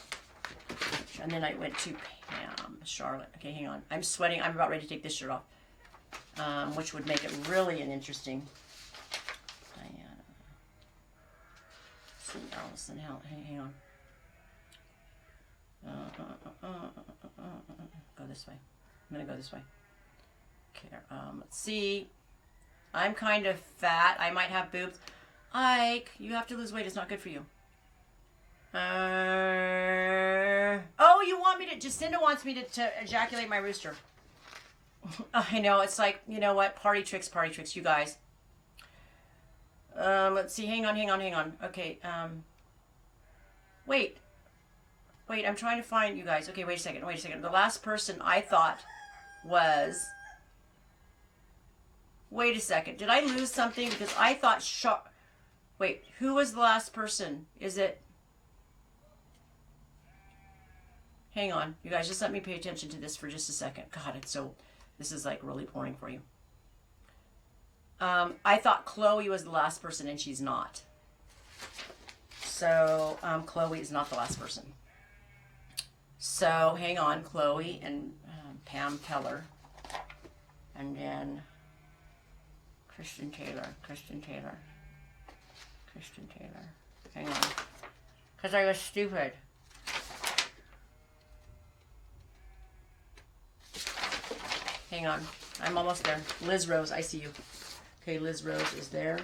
And then I went to Pam. Charlotte. Okay, hang on. I'm sweating. I'm about ready to take this shirt off. Which would make it really an interesting. Diana. Allison, hang on. Go this way. I'm going to go this way. Okay, let's see. I'm kind of fat. I might have boobs. Ike, you have to lose weight. It's not good for you. Oh, you want me to... Jacinda wants me to ejaculate my rooster. I know. It's like, you know what? Party tricks, you guys. Let's see. Hang on. Okay. Wait, I'm trying to find you guys. Okay, wait a second. The last person I thought was... Wait a second. Did I lose something? Because I thought... Wait, who was the last person? Is it... Hang on. You guys, just let me pay attention to this for just a second. God, it's so... This is like really pouring for you. I thought Chloe was the last person, and she's not. So, Chloe is not the last person. So, hang on. Chloe and Pam Keller. And then Kristen Taylor. Hang on. Because I was stupid. Hang on. I'm almost there. Liz Rose, I see you. Okay, Liz Rose is there.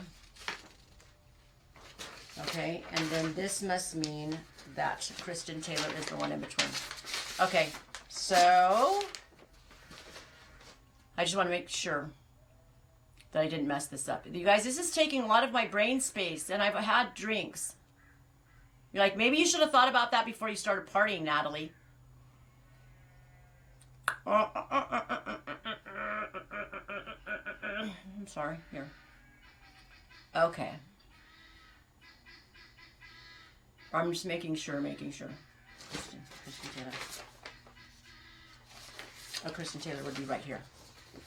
Okay, and then this must mean that Kristen Taylor is the one in between. Okay, so I just want to make sure that I didn't mess this up. You guys, this is taking a lot of my brain space, and I've had drinks. You're like, maybe you should have thought about that before you started partying, Natalie. I'm sorry. Here. Okay. I'm just making sure. Kristen Taylor. Oh, Kristen Taylor would be right here.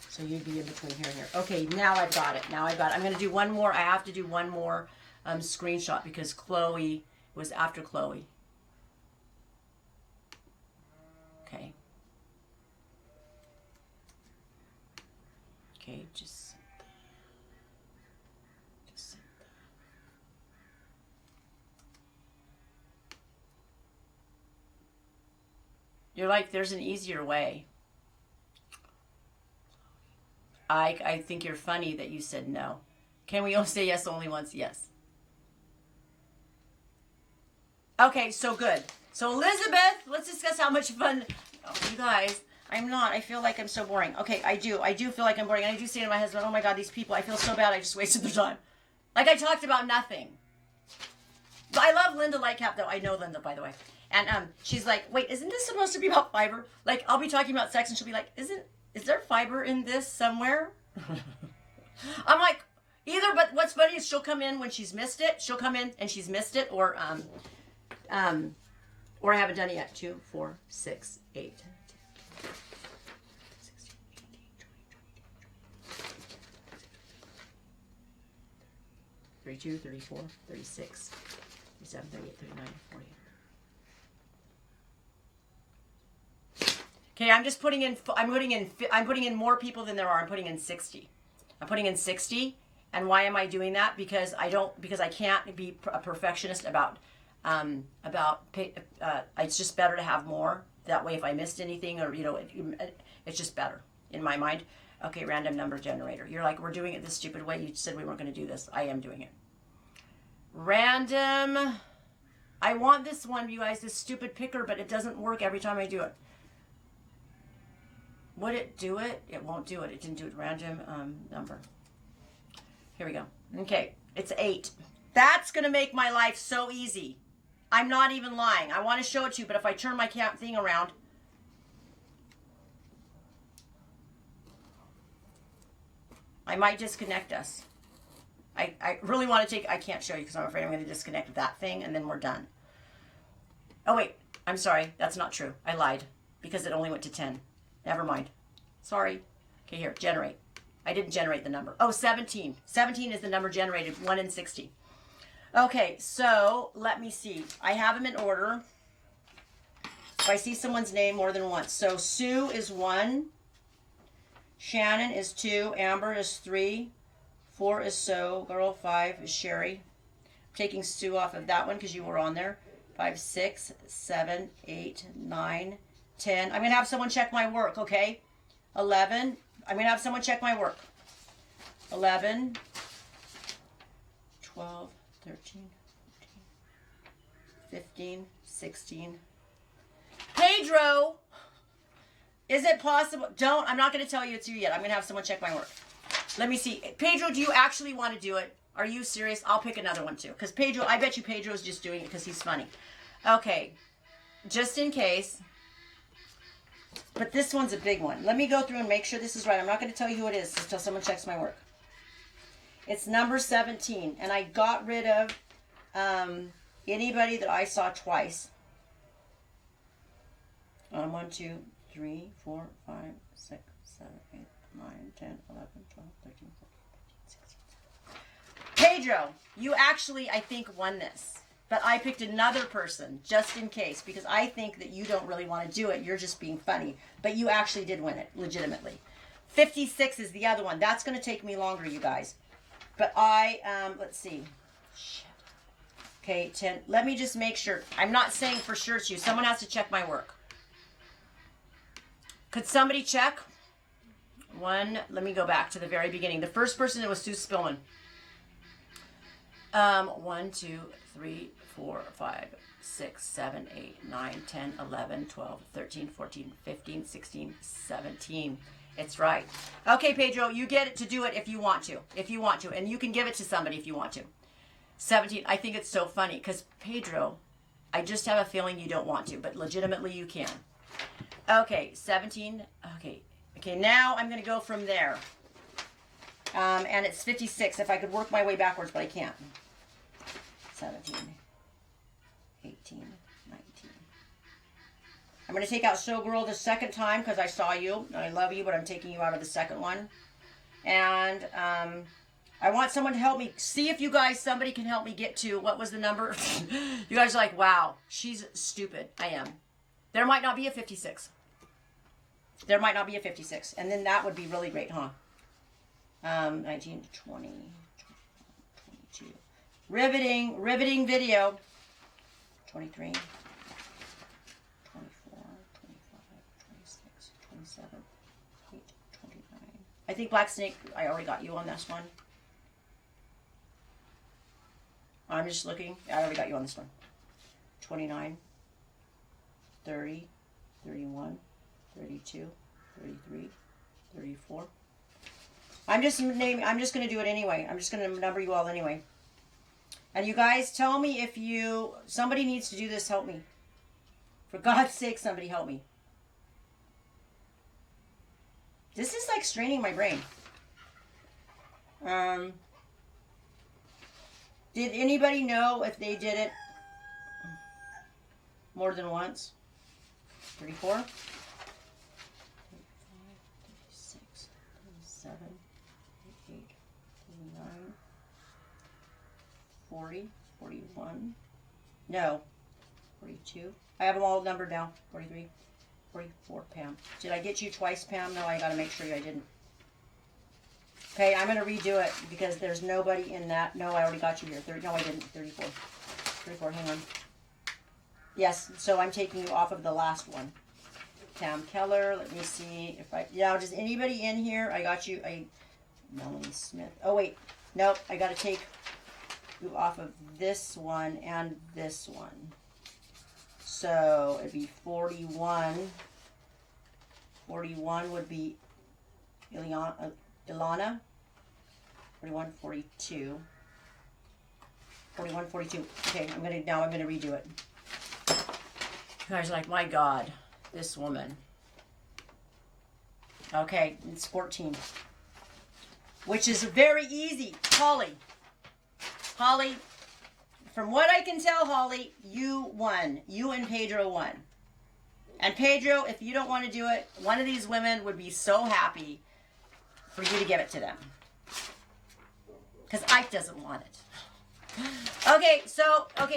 So you'd be in between here and here. Okay, now I've got it. I'm going to do one more. I have to do one more screenshot because Chloe was after Chloe. Okay. Okay, just you're like, there's an easier way. I think you're funny that you said no. Can we all say yes only once? Yes. Okay, so good. So Elizabeth, let's discuss how much fun. Oh, you guys, I'm not. I feel like I'm so boring. Okay, I do feel like I'm boring. And I do say to my husband, oh my God, these people, I feel so bad. I just wasted their time. Like I talked about nothing. But I love Linda Lightcap though. I know Linda, by the way. And she's like, wait, isn't this supposed to be about fiber? Like I'll be talking about sex and she'll be like, is there fiber in this somewhere? I'm like, either, but what's funny is she'll come in when she's missed it. She'll come in and she's missed it, or I haven't done it yet. 2, 4, 6, 8, 16, 18, 20, 32, 34, 36, 37, 38, 39, 40. Okay, I'm just putting in, I'm putting in more people than there are. I'm putting in 60. I'm putting in 60. And why am I doing that? Because I can't be a perfectionist about it's just better to have more. That way if I missed anything or, it's just better in my mind. Okay, random number generator. You're like, we're doing it this stupid way. You said we weren't going to do this. I am doing it. Random. I want this one, you guys, this stupid picker, but it doesn't work every time I do it. Would it do it? It won't do it. It didn't do it. Random number. Here we go. Okay, it's 8. That's going to make my life so easy. I'm not even lying. I want to show it to you, but if I turn my thing around. I might disconnect us. I really want to I can't show you because I'm afraid I'm going to disconnect that thing and then we're done. Oh, wait. I'm sorry. That's not true. I lied because it only went to 10. Never mind. Sorry. Okay, here. Generate. I didn't generate the number. Oh, 17. 17 is the number generated. 1 in 60. Okay, so let me see. I have them in order. If I see someone's name more than once. So Sue is 1. Shannon is 2. Amber is 3. 4 is So. Girl 5 is Sherry. taking Sue off of that one because you were on there. 5, 6, 7, 8, 9, 10. I'm going to have someone check my work, okay? 11. I'm going to have someone check my work. 11, 12, 13, 14, 15, 16. Pedro, is it possible? I'm not going to tell you it's you yet. I'm going to have someone check my work. Let me see. Pedro, do you actually want to do it? Are you serious? I'll pick another one too. Because Pedro, I bet you Pedro's just doing it because he's funny. Okay. Just in case. But this one's a big one. Let me go through and make sure this is right. I'm not going to tell you who it is until someone checks my work. It's number 17. And I got rid of anybody that I saw twice. 1, 2, 3, 4, 5, 6, 7, 8, 9, 10, 11, 12, 13, 14, 15, 16, 17. Pedro, you actually, I think, won this. But I picked another person just in case because I think that you don't really want to do it. You're just being funny. But you actually did win it, legitimately. 56 is the other one. That's going to take me longer, you guys. But let's see. Shit. Okay, 10. Let me just make sure. I'm not saying for sure it's you. Someone has to check my work. Could somebody check? One, let me go back to the very beginning. The first person, it was Sue Spillman. 1, 2, 3, 4, 5, 6, 7, 8, 9, 10, 11, 12, 13, 14, 15, 16, 17. It's right. Okay, Pedro, you get it to do it if you want to. If you want to. And you can give it to somebody if you want to. 17. I think it's so funny because, Pedro, I just have a feeling you don't want to. But legitimately, you can. Okay, 17. Okay, now I'm going to go from there. And it's 56. If I could work my way backwards, but I can't. 17, 18, 19. I'm going to take out Showgirl the second time because I saw you. I love you, but I'm taking you out of the second one. And I want someone to help me. See if you guys, somebody can help me get to, what was the number? You guys are like, wow, she's stupid. I am. There might not be a 56. There might not be a 56. And then that would be really great, huh? 19, 20, 22. Riveting video. 23, 24, 25, 26, 27, 28, 29. I think Black Snake, I already got you on this one. I'm just looking. I already got you on this one. 29, 30, 31, 32, 33, 34. I'm just going to do it anyway. I'm just going to number you all anyway. And you guys tell me if somebody needs to do this, help me. For God's sake, somebody help me. This is like straining my brain. Did anybody know if they did it more than once? 34, 35, 36, 37, 38, 39, 40, 41. No, 42. I have them all numbered now. 43, 44, Pam. Did I get you twice, Pam? No, I got to make sure I didn't. Okay, I'm going to redo it because there's nobody in that. No, I already got you here. No, I didn't. 34. 34, hang on. Yes, so I'm taking you off of the last one. Pam Keller, let me see if I... Yeah, does anybody in here? I got you. Melanie Smith. Oh, wait. Nope, I got to take you off of this one and this one. So it'd be 41. 41 would be Ilana. 41, 42. 41, 42. Okay, now I'm gonna redo it. You guys are like, my God, this woman. Okay, it's 14. Which is very easy. Holly, from what I can tell, Holly, you won. You and Pedro won. And Pedro, if you don't want to do it, one of these women would be so happy for you to give it to them. Because Ike doesn't want it. Okay,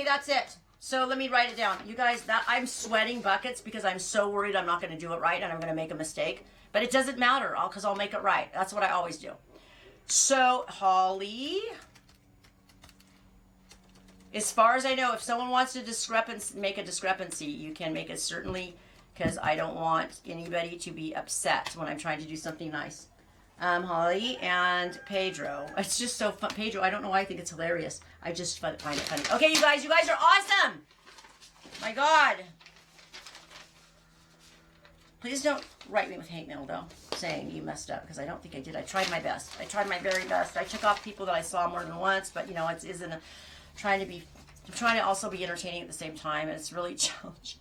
that's it. So let me write it down. You guys, I'm sweating buckets because I'm so worried I'm not going to do it right and I'm going to make a mistake. But it doesn't matter because I'll make it right. That's what I always do. So, Holly, As far as I know, if someone wants to make a discrepancy, you can make it, certainly, because I don't want anybody to be upset when I'm trying to do something nice. Holly and Pedro. It's just so fun. Pedro, I don't know why I think it's hilarious. I just find it funny. Okay, you guys are awesome. My God. Please don't write me with hate mail, though, saying you messed up, because I don't think I did. I tried my best. I tried my very best. I took off people that I saw more than once, but, you know, it isn't I'm trying to also be entertaining at the same time, and it's really challenging.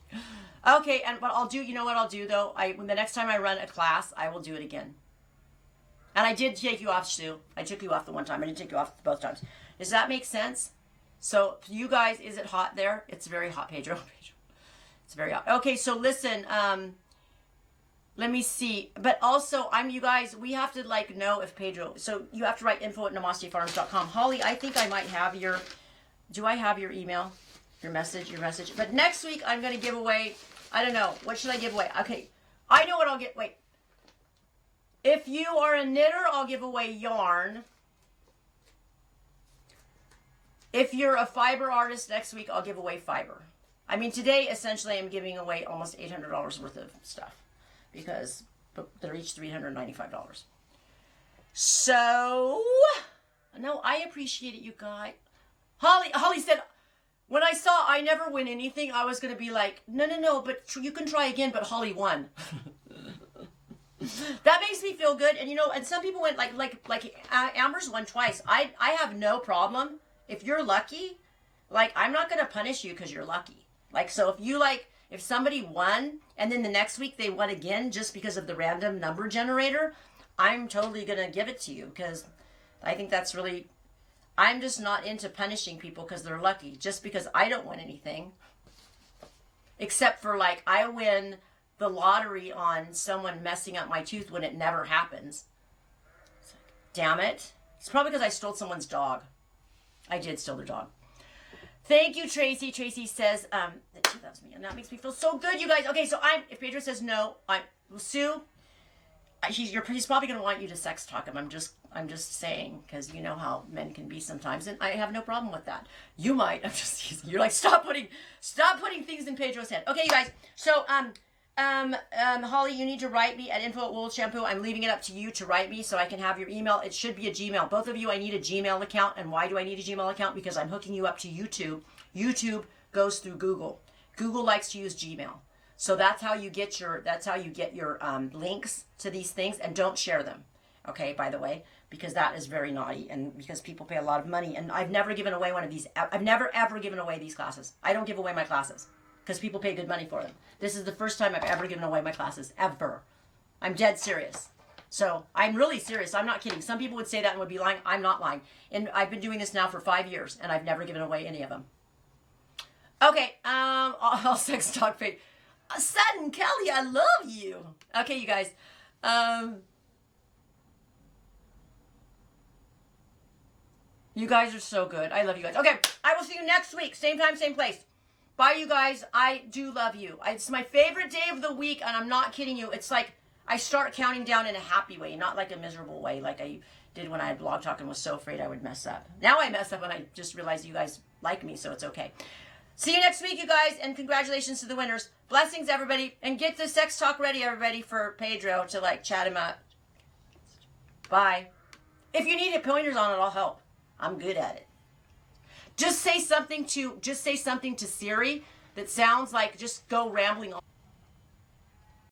Okay, and what I'll do, you know what I'll do, though? When the next time I run a class, I will do it again. And I did take you off, Sue. I took you off the one time. I didn't take you off both times. Does that make sense? So, you guys, is it hot there? It's very hot, Pedro. It's very hot. Okay, so listen, let me see. But also, you guys, we have to, like, know if Pedro, so you have to write info@namastefarms.com. Holly, I think I might have do I have your email? Your message? But next week, I'm going to give away, I don't know, what should I give away? Okay, I know what I'll get, wait. If you are a knitter, I'll give away yarn. If you're a fiber artist, next week I'll give away fiber. I mean, today, essentially, I'm giving away almost $800 worth of stuff, because they're each $395. So, no, I appreciate it, you guys. Holly said, when I saw I never win anything, I was going to be like, no, but you can try again, but Holly won. That makes me feel good. And, you know, and some people went like Amber's won twice. I have no problem. If you're lucky, like, I'm not going to punish you because you're lucky. Like, so if somebody won and then the next week they won again just because of the random number generator, I'm totally going to give it to you, because I think that's really, I'm just not into punishing people because they're lucky, just because I don't win anything. Except for, like, I win the lottery on someone messing up my tooth when it never happens. It's like, damn it. It's probably because I stole someone's dog. I did steal their dog. Thank you, Tracy. Tracy says, that was me, and that makes me feel so good, you guys. Okay, so if Pedro says no, Sue, he's probably going to want you to sex talk him. I'm just saying, because you know how men can be sometimes, and I have no problem with that. You might. You're like, stop putting things in Pedro's head. Okay, you guys. So, Holly, you need to write me at info@woolshampoo. I'm leaving it up to you to write me so I can have your email. It should be a Gmail. Both of you, I need a Gmail account. And why do I need a Gmail account? Because I'm hooking you up to YouTube. YouTube goes through Google. Google likes to use Gmail. So that's how you get your links to these things, and don't share them. Okay, by the way, because that is very naughty, and because people pay a lot of money, and I've never given away one of these. I've never ever given away these classes. I don't give away my classes because people pay good money for them. This is the first time I've ever given away my classes, ever. I'm dead serious. So I'm really serious. I'm not kidding. Some people would say that and would be lying. I'm not lying. And I've been doing this now for 5 years, and I've never given away any of them. Okay, I'll sex talk fate. Sutton Kelly, I love you. Okay, you guys. You guys are so good. I love you guys. Okay, I will see you next week. Same time, same place. Bye, you guys. I do love you. It's my favorite day of the week, and I'm not kidding you. It's like I start counting down in a happy way, not like a miserable way, like I did when I had Blog Talk and was so afraid I would mess up. Now I mess up, and I just realized you guys like me, so it's okay. See you next week, you guys, and congratulations to the winners. Blessings, everybody, and get the sex talk ready, everybody, for Pedro to, like, chat him up. Bye. If you need pointers on it, I'll help. I'm good at it. Just say something to Siri that sounds like just go rambling on.